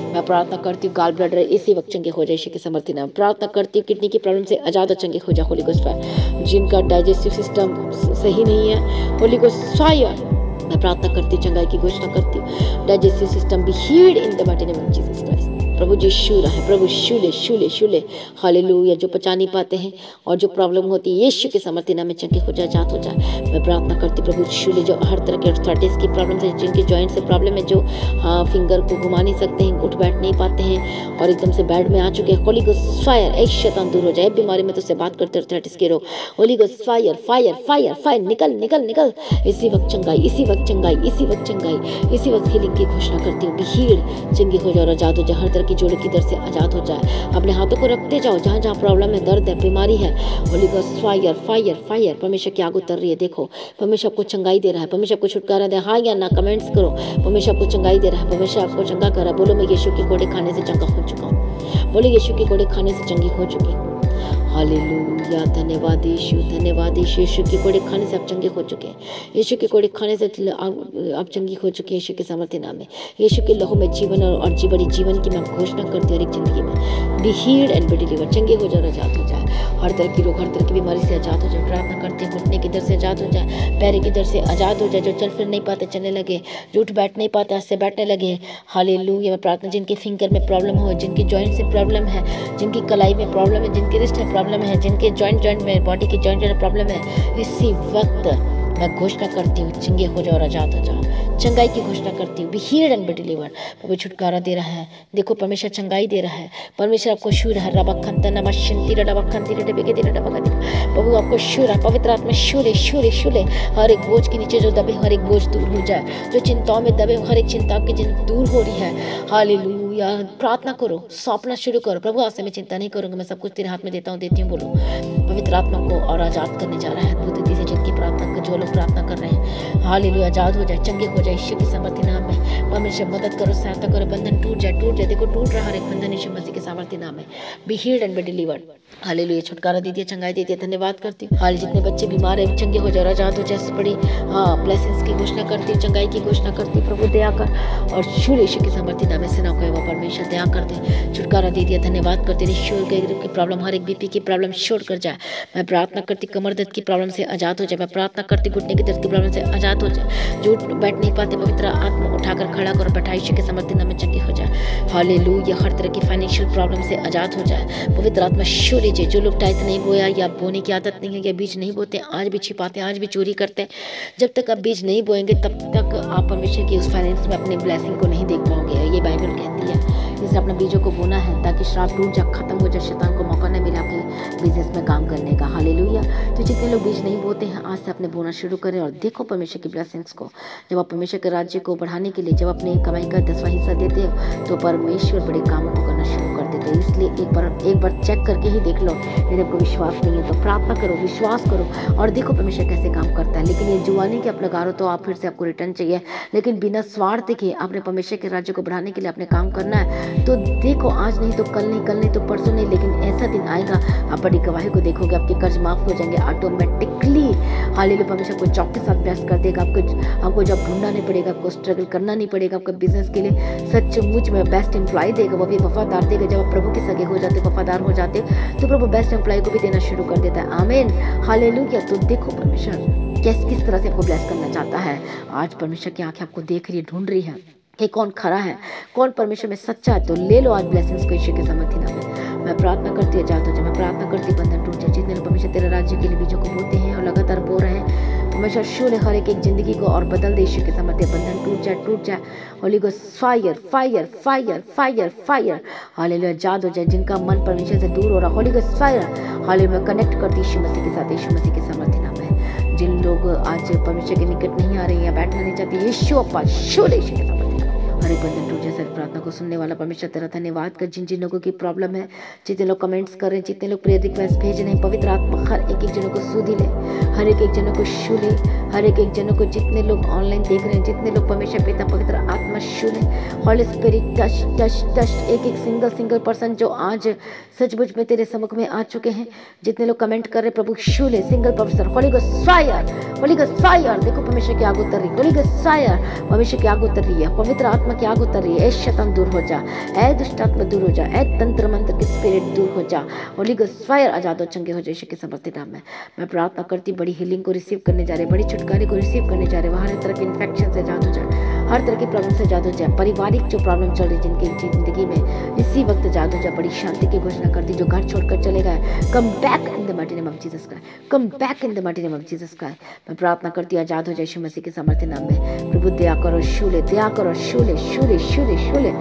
Speaker 1: मैं प्रार्थना करती हूँ गाल ब्लडर इसी वक्त चंगे हो जाए यीशु के समर्थी नाम। प्रार्थना करती हूँ किडनी की प्रॉब्लम से आजाद और चंगे हो जाए होली गोस्ट फायर। जिनका डाइजेस्टिव सिस्टम सही नहीं है होली गोस्ट फायर, मैं प्रार्थना करती हूँ चंगाई की घोषणा करती हूँ। Digestive system be healed in the mighty name of Jesus Christ. प्रभु जी शूर है, प्रभु शूले शूले शूले हालेलुया। जो पचा नहीं पाते हैं और जो प्रॉब्लम होती है यीशु के समर्थी नाम में चंगे हो जाए, जात हो जाए। मैं प्रार्थना करती प्रभु शूले जो हर तरह के आर्थराइटिस की प्रॉब्लम है, जिनके जॉइंट से प्रॉब्लम है, जो फिंगर को घुमा नहीं सकते हैं, उठ बैठ नहीं पाते हैं और एकदम से बेड में आ चुके हैं, होली गोस्ट फायर एक शैतान दूर हो जाए। बीमारी में तो से बात करते आर्थराइटिस के रोग, Holi Ghost fire fire fire fire निकल निकल निकल। इसी वक्त चंगाई, इसी वक्त चंगाई, इसी वक्त चंगाई, इसी वक्त हीलिंग की घोषणा करती हूँ। हील चंगी हो जाए और आजाद हो जाए, हर तरह की जोड़ों की दर्द से आजाद हो जाए। अपने हाथों को रखते जाओ जहाँ जहाँ प्रॉब्लम है, दर्द है, बीमारी है, Holy Ghost fire fire fire. परमेश्वर की आग उतर रही है, देखो परमेश्वर आपको चंगाई दे रहा है, परमेश्वर आपको छुटकारा दे। हाँ या ना कमेंट्स करो, परमेश्वर आपको चंगाई दे रहा है, परमेश्वर आपको चंगा कर रहा है। बोलो मैं यीशु के कोड़े खाने से चंगा हो चुका हूँ, बोलो यीशु के कोड़े खाने से चंगी हो चुकी हूँ। हालेलुया, धन्यवाद यीशु, धन्यवाद यीशु। यीशु के कोड़े खाने से आप चंगे हो चुके हैं, यीशु के कोड़े खाने से आप चंगी हो चुके हैं यीशु के सामर्थ्य नाम में। यीशु के लहू में जीवन और बड़ी जीवन की मैं घोषणा करती हूँ। हर एक जिंदगी में be healed and be delivered, चंगे हो जाए, आजाद हो जाए, हर तरह की रोग, हर तरह की बीमारी से आजाद हो जाए। प्रार्थना करते हैं घुटने की दर्द से आजाद हो जाए, पैर की दर्द से आजाद हो जाए, जो चल फिर नहीं पाते चलने लगे, जो उठ बैठ नहीं पाते से बैठने लगे। हालेलुया, मैं प्रार्थना जिनके फिंगर में प्रॉब्लम हो, जिनकी जॉइंट से प्रॉब्लम है, जिनकी कलाई में प्रॉब्लम है, जिनकी रिस्ट में प्रॉब्लम है, जिनके जॉइंट में बॉडी के जॉइंट में प्रॉब्लम है, इसी वक्त मैं घोषणा करती हूँ चंगे हो जाओ और आजाद हो जाओ। चंगाई की घोषणा करती हूँ, be healed and be delivered. प्रभु छुटकारा दे रहा है, देखो परमेश्वर चंगाई दे रहा है, परमेश्वर आपको शूर है। प्रभु आपको शूर है, पवित्र आत्मा शूले शूले शूले। हर एक बोझ के नीचे जो दबे, हर एक बोझ दूर हो जाए, जो चिंताओं में दबे, हर एक चिंता आपकी दूर हो रही है। हालेलुया, प्रार्थना करो, सौंपना शुरू करो। प्रभु आज से मैं चिंता नहीं करूंगा, मैं सब कुछ तेरे हाथ में देता हूँ, देती हूँ। बोलो पवित्र आत्मा को और आजाद करने जा रहा है अद्भुत रीति से। जिनकी प्रार्थना जो लोग प्रार्थना कर रहे हैं, हालेलुया, आजाद हो जाए, चंगे हो जाए यीशु के सामर्थ्य नाम में। परमेश्वर मदद करो, सहायता करो, बंधन टूट जाए, टूट जाए। देखो टूट रहा हर एक बंधन यीशु मसीह के सामर्थ्य नाम में। Be healed and be delivered. Hallelujah, छुटकारा दे दिया, चंगाई दे दिया, धन्यवाद करती हूँ। हाल जितने बच्चे बीमार है चंगे हो जाए, आजाद हो जाए, बड़ी ब्लेसिंग्स की घोषणा करती हूँ, चंगाई की घोषणा करती हूँ। प्रभु दया कर और शूल यीशु के सामर्थ्य नाम में सेना को एवं परमेश्वर दया कर दे, छुटकारा दे दिया, धन्यवाद करते हैं। शोर की प्रॉब्लम, हर एक बीपी की प्रॉब्लम छोड़ कर जाए। मैं प्रार्थना करती कमर दर्द की प्रॉब्लम से आजाद हो जाए, मैं प्रार्थना करती घुटने की दर्द की प्रॉब्लम से आजाद हो जाए, जो बैठ नहीं पाते पवित्र आत्मा उठाकर खड़ा कर बैठा यीशु के सामर्थ्य नाम में चंगे हो जाए। हालेलुया, हर तरह की फाइनेंशियल प्रॉब्लम से आजाद हो जाए, पवित्र आत्मा शो लीजिए। जो लोग टाइट नहीं बोया या बोने की आदत नहीं है या बीज नहीं बोते, आज भी छिपाते हैं, आज भी चोरी करते हैं, जब तक आप बीज नहीं बोएंगे तब तक आप परमेश्वर की उस फाइनेंस में अपने ब्लेसिंग को नहीं देख पाओगे, ये बाइबल कहती है। इसलिए अपना बीजों को बोना है ताकि श्राप टूट जाए, खत्म हो जाए, शैतान को मौका नहीं मिले आपके बिजनेस में काम करने का। हालेलुया, तो जितने लोग बीज नहीं बोते हैं आज से अपने बोना शुरू करें और देखो परमेश्वर की ब्लेसिंग्स को। जब आप परमेश्वर के राज्य को बढ़ाने के लिए जब अपने कमाई का 10वां हिस्सा देते हो तो परमेश्वर बड़े कामों को करना शुरू कर देते हैं। इसलिए एक बार चेक करके ही देख लो। यदि आपको विश्वास नहीं है तो प्रार्थना करो, विश्वास करो और देखो परमेश्वर कैसे काम करता है। लेकिन ये जुआ नहीं कि आप लगा रहे हो तो आप फिर से आपको रिटर्न चाहिए, लेकिन बिना स्वार्थ के आपने परमेश्वर के राज्य को बढ़ाने के लिए अपने काम करना है। तो देखो आज नहीं तो कल नहीं, कल नहीं तो परसों नहीं, लेकिन ऐसा दिन आएगा आप बड़ी गवाही को देखोगे, आपके कर्ज माफ हो जाएंगे ऑटोमेटिकली। हालेलुया, परमेश्वर को जॉब के साथ ब्लेस कर देगा, आपको जॉब ढूंढना नहीं पड़ेगा, आपको स्ट्रगल करना नहीं पड़ेगा, आपका बिजनेस के लिए सचमुच में बेस्ट एम्प्लॉय देगा, वो भी वफादार देगा। जब आप प्रभु के सगे हो जाते, वफादार हो जाते तो प्रभु बेस्ट एम्प्लॉय को भी देना शुरू कर देता है। आमीन, हालेलुया। तो देखो परमेश्वर किस तरह से आपको ब्लेस करना चाहता है। आज परमेश्वर की आंखें आपको देख रही है, ढूंढ रही है कि कौन खरा है, कौन परमेश्वर में सच्चा है। तो ले लो आज ब्लेसिंग्स को यीशु के सामर्थ्य नाम में। मैं प्रार्थना करती है आजाद हो जाए, मैं प्रार्थना करती बंधन टूट जाए। जितने लोग परमेश्वर तेरे राज्य के लिए बीजों को बोते हैं और लगातार बो रहे हैं, परमेश्वर शूल हर एक जिंदगी को और बदल दे यीशु के सामर्थ्य। बंधन टूट जाए। Holy Ghost fire fire fire fire fire. Hallelujah, आजाद हो जाए जिनका मन परमेश्वर से दूर हो रहा, Holy Ghost fire. Hallelujah, connect करती यीशु मसीह के साथ, यीशु मसीह के सामर्थ्य नाम है। जिन लोग आज परमेश्वर के निकट नहीं आ रहे हैं या बैठना नहीं चाहते, यीशु अपा शूल यीशु के सामर्थ्य। हर एक बंधन टूट जाए। सर प्रार्थना को सुनने वाला परमेश्वर तेरा धन्यवाद कर। जिन जिन लोगों की प्रॉब्लम है, जितने लोग कमेंट्स कर रहे हैं, जितने लोग प्रेयर रिक्वेस्ट भेज रहे हैं, पवित्र आत्मा हर एक जनों को सुधी ले, हर एक जनों को छू ले, हर एक जनों को, जितने लोग ऑनलाइन देख रहे हैं, जितने लोग परमेश्वर पिता पवित्र आत्मा छू ले। हॉली स्पिरिट टच टच टच एक सिंगल पर्सन जो आज सचमुच में तेरे सम्मुख में आ चुके हैं, जितने लोग कमेंट कर रहे प्रभु छू ले, single person. Holi Ghost fire, Holi Ghost fire. देखो परमेश्वर की आग उतर रही, होली गोस्ट फायर, परमेश्वर की आग उतर रही है, पवित्र आत्मा की आग उतर रही है। ए शैतान दूर हो जा, ए दुष्ट आत्मा दूर हो जा, ए तंत्र मंत्र की स्पिरिट दूर हो जा। होली गोस्ट फायर आजाद हो, चंगे हो जाए यीशु के समर्थित नाम में। मैं प्रार्थना करती बड़ी हीलिंग को रिसीव करने जा रहे, बड़ी छुटकारे को रिसीव करने जा रहे। वहाँ हर तरह के इन्फेक्शन से आजाद हो जाए, हर तरह की प्रॉब्लम से आजाद हो जाए। पारिवारिक जो प्रॉब्लम चल रही जिनकी जिंदगी में इसी वक्त आजाद हो जाए। बड़ी शांति की घोषणा करती, जो घर छोड़कर चले गए, come back in the mighty name of Jesus Christ, come back in the mighty name of Jesus Christ. मैं प्रार्थना करती आजाद हो जाए यीशु मसीह के समर्थित नाम में। प्रभु दया करो, शूले दया करो, शूले शूले शूले शूले।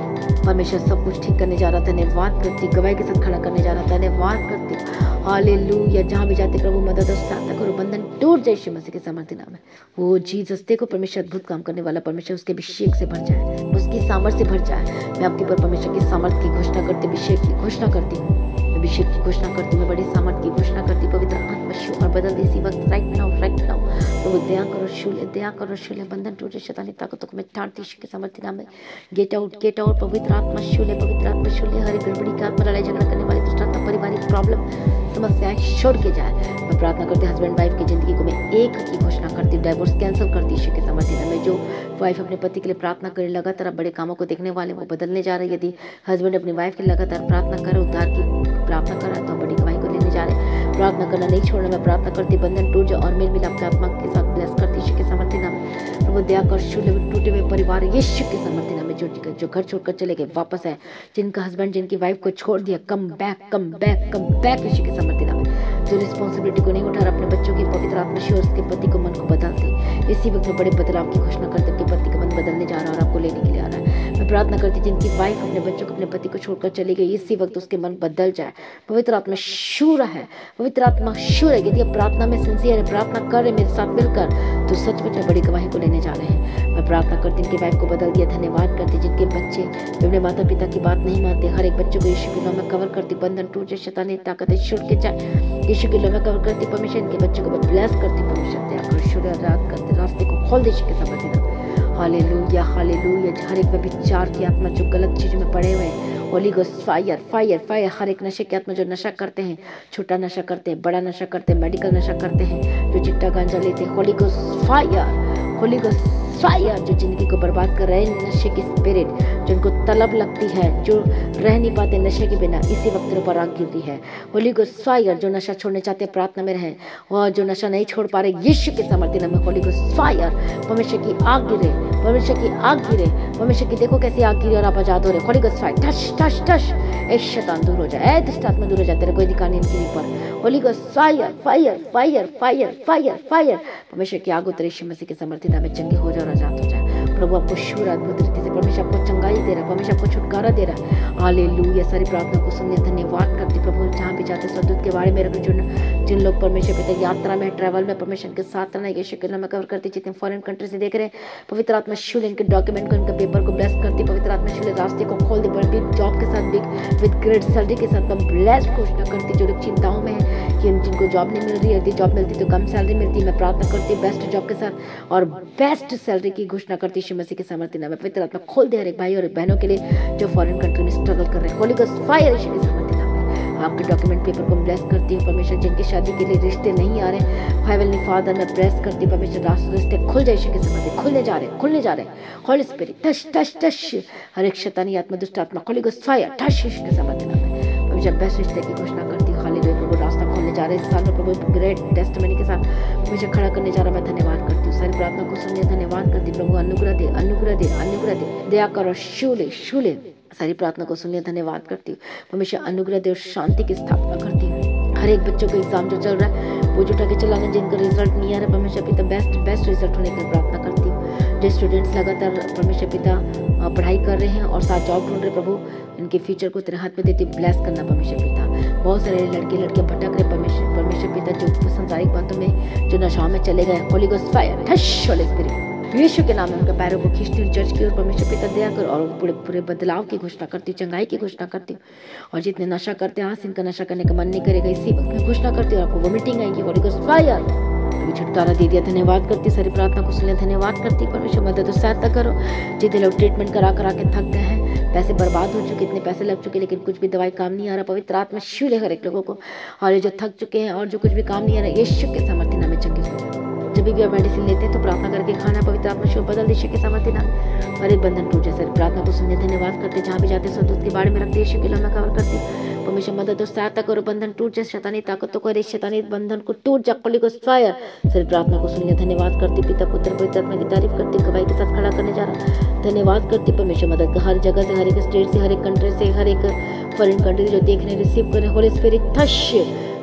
Speaker 1: परमेश्वर सब कुछ ठीक करने जा रहा था, धन्यवाद करती, गवाही के साथ खड़ा करने जा रहा था, धन्यवाद करती। हालेलुया। जहाँ भी जाते प्रभु मदद और सहायता करो, बंधन टूट जाए यीशु मसीह के समर्थित नाम में। वो जीसस देखो, परमेश्वर अद्भुत काम करने वाला परमेश्वर उसके अभिषेक से भर जाए, उसकी सामर्थ्य से भर जाए। मैं आपके ऊपर परमेश्वर की सामर्थ्य की घोषणा करती, अभिषेक की घोषणा करती हूँ, अभिषेक की घोषणा करती हूँ, मैं बड़ी सामर्थ्य की घोषणा करती, पवित्र आत्मा शू और बदल दे इसी वक्त, राइट नाउ राइट नाउ। प्रभु दया करो, शूले दया करो, शूले बंधन टूटे, शैतानी ताकतों को मैं ताड़ती यीशु के समर्थित नाम में। गेट आउट पवित्र आत्मा शूले, पवित्र आत्मा शूले। हर गड़बड़ी का आत्मा, लड़ाई झगड़ा करने वाली दुष्ट आत्मा, पारिवारिक प्रॉब्लम समस्याएं छोड़ के जाए। मैं प्रार्थना करती हस्बैंड वाइफ की जिंदगी को मैं एक की घोषणा करती हूँ, डाइवोर्स कैंसिल करती यीशु के समर्थित नाम में। जो वाइफ अपने पति के लिए प्रार्थना करे, लगातार बड़े कामों को देखने वाले वो बदलने जा रहे। यदि हस्बैंड अपनी वाइफ के लिए लगातार प्रार्थना करे, उद्धार की प्रार्थना कर रहा है, तो बड़ी गवाही को लेने जा रहे। प्रार्थना करना नहीं छोड़ना। मैं प्रार्थना करती बंधन टूट जाए और मेल मिलाप के आत्मा के साथ ब्लेस करती यीशु के समर्थित नाम में। प्रभु दया कर, टूटे हुए परिवार यीशु के समर्थित नाम में, जो घर छोड़कर चले गए वापस आए, जिनका हस्बैंड जिनकी वाइफ को छोड़ दिया, come back come back come back यीशु के समर्थित नाम में। जो रिस्पॉन्सिबिलिटी को नहीं उठा रहा अपने बच्चों की, पवित्र आत्मा शोर उसके पति को मन को बदलते इसी वक्त में बड़े बदलाव की घोषणा करते, आपके पति का मन बदलने जा रहा है और आपको लेने के लिए आ रहा है। मैं प्रार्थना करती जिनकी वाइफ अपने बच्चों को अपने पति को छोड़कर चली गई, इसी वक्त उसके मन बदल जाए। पवित्र आत्मा शूर है, पवित्र आत्मा शूर है। यदि आप प्रार्थना में सिंसियर है, प्रार्थना कर रहे मेरे साथ मिलकर, तो सचमुच में बड़ी गवाही को लेने जा रहे हैं। मैं प्रार्थना करती इनकी वाइफ को बदल दिया, धन्यवाद करती। जिनके बच्चे अपने माता पिता की बात नहीं मानते, हर एक बच्चों को यीशु के नाम में कवर करती, बंधन टूट जाए, शैतानी ताकतें छूट के जाए, यीशु के नाम में कवर करती। परमेश्वर इनके बच्चों को ब्लेस करती, परमेश्वर दया कर, शुरू रात करते, रास्ते को खोल दे यीशु के समर्थित नाम। Hallelujah hallelujah. हर एक व्यभिचार की आत्मा जो गलत चीजों में पड़े हुए हैं, Holy Ghost fire fire fire. हर एक नशे की आत्मा जो नशा करते हैं, छोटा नशा करते हैं, बड़ा नशा करते हैं, मेडिकल नशा करते हैं, जो चिट्टा गांजा लेते हैं, Holy Ghost fire, Holi Ghost fire. जो जिंदगी को बर्बाद कर रहे हैं, नशे की स्पिरिट, जो उनको तलब लगती है, जो रह नहीं पाते नशे के बिना, इसी वक्त ऊपर आग गिरती है। Holy Ghost fire. जो नशा छोड़ने चाहते हैं, प्रार्थना में रहें, और जो नशा नहीं छोड़ पा रहे, यीशु के समर्थित नाम में होली गोस्ट फायर। परमेश्वर की आग गिरे, परमेश्वर की आग गिरे, परमेश्वर की देखो कैसी आग गिरी और आप आजाद हो रहे। Holy Ghost fire, touch touch touch. ए शैतान दूर हो जाए, ए दुष्ट आत्मा दूर हो जाए, तेरा कोई अधिकार नहीं इनके ऊपर। Holi Ghost fire fire fire fire fire fire. परमेश्वर की आग उतरे यीशु मसीह के समर्थित नाम में, चंगे हो जाए और आजाद हो जाए। प्रभु आपको शूर अद्भुत रीति से, परमेश्वर आपको चंगाई दे रहा है, परमेश्वर आपको छुटकारा दे रहा है। हालेलुया। सारी प्रार्थना को सुनने धन्यवाद करती प्रभु। जहाँ भी जाते स्वदूत के बारे में रखो, जिन लोग परमेश्वर पिता यात्रा में, ट्रैवल में, परमेश्वर के साथ रहना, यीशु के नाम में कवर करती। जितने फॉरेन कंट्री से देख रहे हैं, पवित्र आत्मा शूल इनके डॉक्यूमेंट को, इनके पेपर को ब्लेस करती। पवित्र आत्मा शूल रास्ते को खोल दे, बड़ी जॉब के साथ, बिग विद ग्रेट सैलरी के साथ मैं ब्लेस घोषणा करती। जो लोग चिंताओं में है कि जिनको जॉब नहीं मिल रही है, यदि जॉब मिलती तो कम सैलरी मिलती, मैं प्रार्थना करती बेस्ट जॉब के साथ और बेस्ट सैलरी की घोषणा करती यीशु मसीह के समर्थित नाम में। पवित्र आत्मा खोल दे हर एक भाई और बहनों के लिए जो फॉरेन कंट्री में स्ट्रगल कर रहे हैं। होली गोस्ट फायर यीशु के समर्थित नाम में। आपके डॉक्यूमेंट पेपर को ब्लेस करती हूँ परमेश्वर। जिनकी शादी के लिए रिश्ते नहीं आ रहे, हेवनली फादर मैं ब्लेस करती हूँ परमेश्वर। रास्ते खुल जाए यीशु के समर्थित, खुलने जा रहे Holy Spirit touch touch touch. हर एक शैतानी आत्मा, दुष्ट आत्मा, होली गोस्ट फायर टच यीशु के समर्थित नाम में। परमेश्वर बेस्ट रिश्ते की घोषणा करती हूँ। हालेलुया। प्रभु रास्ता खोलने जा रहे हैं इस साल में, प्रभु ग्रेट टेस्टमनी के साथ मुझे खड़ा करने जा रहा, मैं धन्यवाद करती हूँ। सारी प्रार्थना को सुनिए, धन्यवाद करती प्रभु। अनुग्रह दे, अनुग्रह दे, अनुग्रह दे, दया करो, शूले शूले। सारी प्रार्थना को सुनिए, धन्यवाद करती हूँ। परमेश्वर अनुग्रह दे और शांति की स्थापना करती हूँ। हर एक बच्चों को एग्जाम जो चल रहा है वो उठा के चलाना, जिनका रिजल्ट नहीं आ रहा, परमेश्वर पिता बेस्ट रिजल्ट होने की प्रार्थना करती हूँ। जो स्टूडेंट्स लगातार परमेश्वर पिता पढ़ाई कर रहे हैं और साथ जॉब ढूंढ रहे, प्रभु इनके फ्यूचर को तेरे हाथ में देती, ब्लेस करना परमेश्वर पिता। बहुत सारे लड़के भटक रहे, परमेश्वर पिता जो संसारिक बातों में, जो नशाओं में चले गए, Holy Ghost fire touch Holy Spirit यीशु के नाम में उनके पैरों को खींचती हूँ चर्च की ओर, परमेश्वर पिता दया कर। और पूरे बदलाव की घोषणा करती हूँ, चंगाई की घोषणा करती हूँ। और जितने नशा करते हैं, आज इनका नशा करने का मन नहीं करेगा, इसी वक्त में घोषणा करती हूँ। आपको वोमिटिंग आएगी, होली गोस्ट फायर। अभी छुटकारा दे दिया, धन्यवाद करती। सारी प्रार्थना को सुनिए, धन्यवाद करती। परमेश्वर मदद और सहायता करो। जितने लोग ट्रीटमेंट करा के थक गए हैं, पैसे बर्बाद हो चुके, इतने पैसे लग चुके, लेकिन कुछ भी दवाई काम नहीं आ रहा, पवित्र आत्मा शूल हर एक लोगों को। और जो थक चुके हैं और जो कुछ भी काम नहीं आ रहा, यीशु के समर्थित नाम में चंगे हो जाए। जब कभी भी आप मेडिसिन लेते हैं तो प्रार्थना करके खाना, पवित्र आत्मा शिव बदल यीशु के सामर्थ्य नाम हर एक बंधन टूट जाए। प्रार्थना को सुनने धन्यवाद करते, जहाँ भी जाते संतुष्ट के बारे में रखते यीशु के नाम कवर करती। परमेश्वर मदद और सहायता करो, बंधन टूट जाए, शैतानी ताकतों को, शैतानी बंधन को टूट जा, होली गोस्ट फायर। सिर्फ प्रार्थना को सुनने धन्यवाद करती, पिता पुत्र पवित्र आत्मा की तारीफ करती, गवाही के साथ खड़ा करने जा रहा धन्यवाद करती। परमेश्वर मदद का हर जगह से, हर एक स्टेट से, हर एक कंट्री से, हर एक फॉरेन कंट्री जो देख रहे रिसीव कर रहे, होली स्पिरिट टच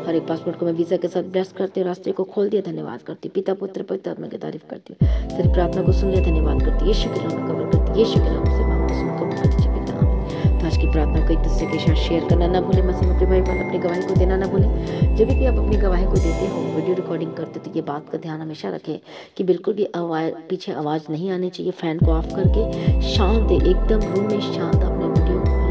Speaker 1: हर एक पासपोर्ट को मैं वीजा के साथ ब्लेस करती हूँ, रास्ते को खोल दिया, धन्यवाद करती, पिता पुत्र पवित्र आत्मा की तारीफ करती हूँ। सिर्फ प्रार्थना को सुन लिया, धन्यवाद करती, यीशु के नाम में कवर करती, यीशु के नाम से मांगती हूँ, कबूल करती। तो आज की प्रार्थना को एक दूसरे के साथ शेयर करना ना भूले, मसीह में भाई बहन अपनी गवाही को देना ना भूले। जब भी आप अपनी गवाही को देते हो, वीडियो रिकॉर्डिंग करते तो ये बात का ध्यान हमेशा रखें कि बिल्कुल भी पीछे आवाज़ नहीं आनी चाहिए। फैन को ऑफ करके शांत एकदम रूम में शांत अपने वीडियो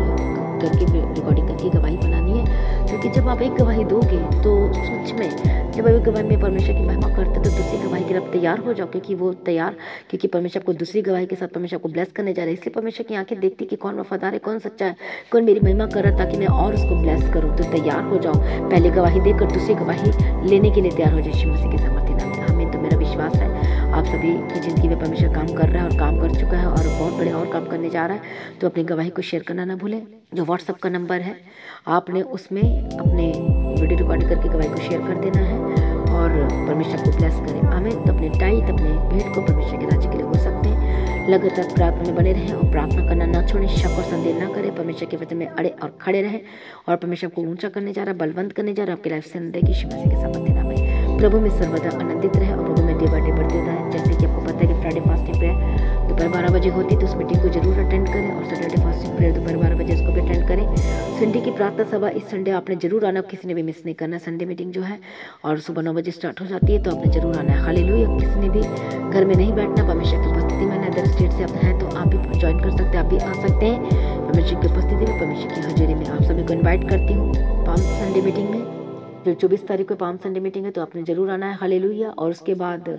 Speaker 1: करके रिकॉर्डिंग करके गवाही बनानी है, क्योंकि जब आप एक गवाही दोगे तो सच में जब आप एक गवाही में परमेश्वर की महिमा करते तो दूसरी गवाही के लिए आप तैयार हो जाओ, क्योंकि परमेश्वर आपको दूसरी गवाही के साथ परमेश्वर आपको ब्लेस करने जा रहे हैं। इसलिए परमेश्वर की आंखें देखती कि कौन वफादार है, कौन सच्चा है, कौन मेरी महिमा कर रहा है, ताकि मैं और उसको ब्लेस करूँ। तो तैयार हो जाओ, पहले गवाही देकर दूसरी गवाही लेने के लिए तैयार हो जाए यीशु मसीह के सामर्थ्य नाम में। हमें तो मेरा विश्वास है आप सभी की ज़िंदगी में परमेश्वर काम कर रहा है और काम कर चुका है और बहुत बड़े और काम करने जा रहा है। तो अपनी गवाही को शेयर करना ना भूलें। जो व्हाट्सएप का नंबर है आपने उसमें अपने वीडियो रिकॉर्डिंग करके गवाही को शेयर कर देना है और परमेश्वर को ब्लेस करें। हमें तो अपने टाइट अपने भेंट को परमेश्वर के राज्य के लिए हो सकते हैं। लगातार प्रार्थना में बने रहें और प्रार्थना करना ना छोड़ें, शक और संदेह ना करें, परमेश्वर के वचन में अड़े और खड़े रहें। और परमेश्वर को ऊंचा करने जा रहा है, बलवंत करने जा रहा है, आपकी लाइफ से रहेगी यीशु मसीह के सामर्थ्य नाम में। प्रभु में सर्वदा आनंदित रहे और प्रभु में डे बाय डे बढ़ते रहे। जैसे कि आपको पता है कि फ्राइडे फास्टिंग प्रेयर दोपहर 12 बजे होती है, तो उस मीटिंग को जरूर अटेंड करें और सैटरडे फास्टिंग प्रेयर दोपहर 12 बजे इसको भी अटेंड करें। संडे की प्रार्थना सभा इस संडे आपने जरूर आना, किसी ने भी मिस नहीं करना। संडे मीटिंग जो है और सुबह 9 बजे स्टार्ट हो जाती है, तो आपने जरूर आना है। हालेलुया। किसी ने भी घर में नहीं बैठना, परमेश्वर की उपस्थिति में अदर स्टेट से आप हैं तो आप भी ज्वाइन कर सकते हैं, आप भी आ सकते हैं परमेश्वर की उपस्थिति में, परमेश्वर की हाजिरी में। आप सभी को इन्वाइट करती हूँ पाम संडे मीटिंग में, जो 24 तारीख को पाम संडे मीटिंग है, तो आपने जरूर आना है। हालेलुया। और उसके बाद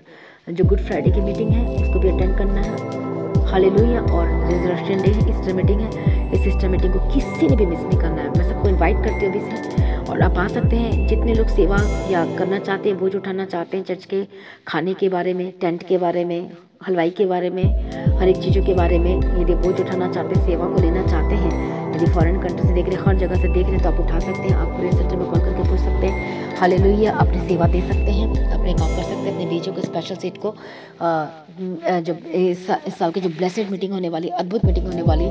Speaker 1: जो गुड फ्राइडे की मीटिंग है उसको भी अटेंड करना है। हालेलुया। और रिजर्वेशन डे है, ईस्टर मीटिंग है, इस ईस्टर मीटिंग को किसी ने भी मिस नहीं करना है। मैं सबको इनवाइट करती हूँ अभी से, और आप आ सकते हैं। जितने लोग सेवा या करना चाहते हैं, बोझ उठाना चाहते हैं चर्च के खाने के बारे में, टेंट के बारे में, हलवाई के बारे में, हर एक चीज़ों के बारे में, यदि बोझ उठाना चाहते हैं, सेवा को लेना चाहते हैं, यदि फॉरेन कंट्री से देख रहे हैं, हर जगह से देख रहे हैं, तो आप उठा सकते हैं। आप पूरे सेंटर में कॉल करके पूछ सकते हैं। हालेलुया। अपनी सेवा दे सकते हैं, अपने काम कर सकते हैं, अपने बीजों को स्पेशल सीट को जब इस साल की जो ब्लेसेड मीटिंग होने वाली, अद्भुत मीटिंग होने वाली,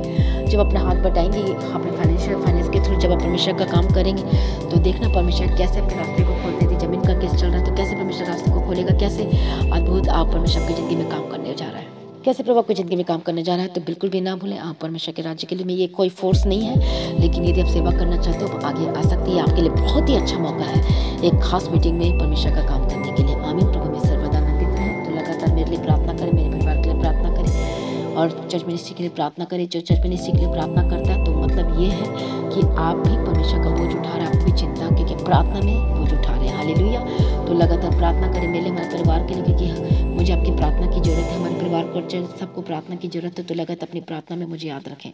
Speaker 1: जब अपना हाथ बढ़ाएंगे अपने फाइनेंस के थ्रू, जब आप परमेश्वर का काम करेंगे तो देखना परमेश्वर कैसे अपने रास्ते को खोलते थे। जमीन का केस चल रहा है तो कैसे परमेश्वर रास्ते को खोलेगा, कैसे अद्भुत आप परमेश्वर की ज़िंदगी में काम करने जा रहा है, कैसे प्रभु आपकी ज़िंदगी में काम करने जा रहा है। तो बिल्कुल भी ना भूलें, आप परमेश्वर के राज्य के लिए में ये कोई फोर्स नहीं है, लेकिन यदि आप सेवा करना चाहते हो तो आगे आ सकते हैं। आपके लिए बहुत ही अच्छा मौका है एक खास मीटिंग में परमेश्वर का काम करने के लिए। आमीन। प्रभु में सर्वदा आनंदित रहें। तो लगातार मेरे लिए प्रार्थना करें, मेरे परिवार के लिए प्रार्थना करें और चर्च मिनिस्ट्री के लिए प्रार्थना करें। जो चर्च मिनिस्ट्री के लिए प्रार्थना करता है तो मतलब ये है कि आप भी परमेश्वर का बोझ उठा रहे हैं, आपको भी चिंता, क्योंकि प्रार्थना में बोझ उठा रहे हैं। हालेलुया। तो लगातार प्रार्थना करें मेरे लिए, हमारे परिवार के लिए, क्योंकि मुझे आपकी प्रार्थना की जरूरत है। हमारे परिवार को सबको प्रार्थना की जरूरत है, तो लगातार अपनी प्रार्थना में मुझे याद रखें।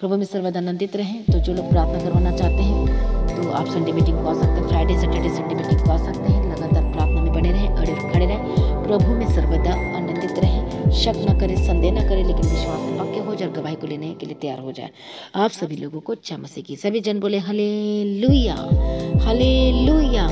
Speaker 1: प्रभु में सर्वदा आनंदित रहें। तो जो लोग प्रार्थना करवाना चाहते हैं तो आप संडे मीटिंग को आ सकते हैं, फ्राइडे सैटरडे संडे मीटिंग को आ सकते हैं। लगातार प्रार्थना में बने रहें, अड़े खड़े रहें। प्रभु में सर्वदा आनंदित रहें। शक न करें, संदेह न करें, लेकिन विश्वास में पक्के हो जाए, गवाही को लेने के लिए तैयार हो जाए। आप सभी लोगों को अच्छा मसीह की सभी जन बोले हालेलुया, हालेलुया,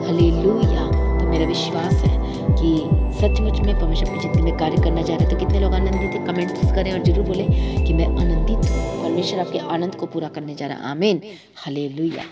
Speaker 1: हालेलुया। तो मेरा विश्वास है कि सचमुच में परमेश्वर अपनी जिंदगी में कार्य करना चाह रहे। तो कितने लोग आनंदित हैं, कमेंट्स करें और जरूर बोलें कि मैं आनंदित हूँ, परमेश्वर आपके आनंद को पूरा करने जा रहा है। आमीन। हालेलुया।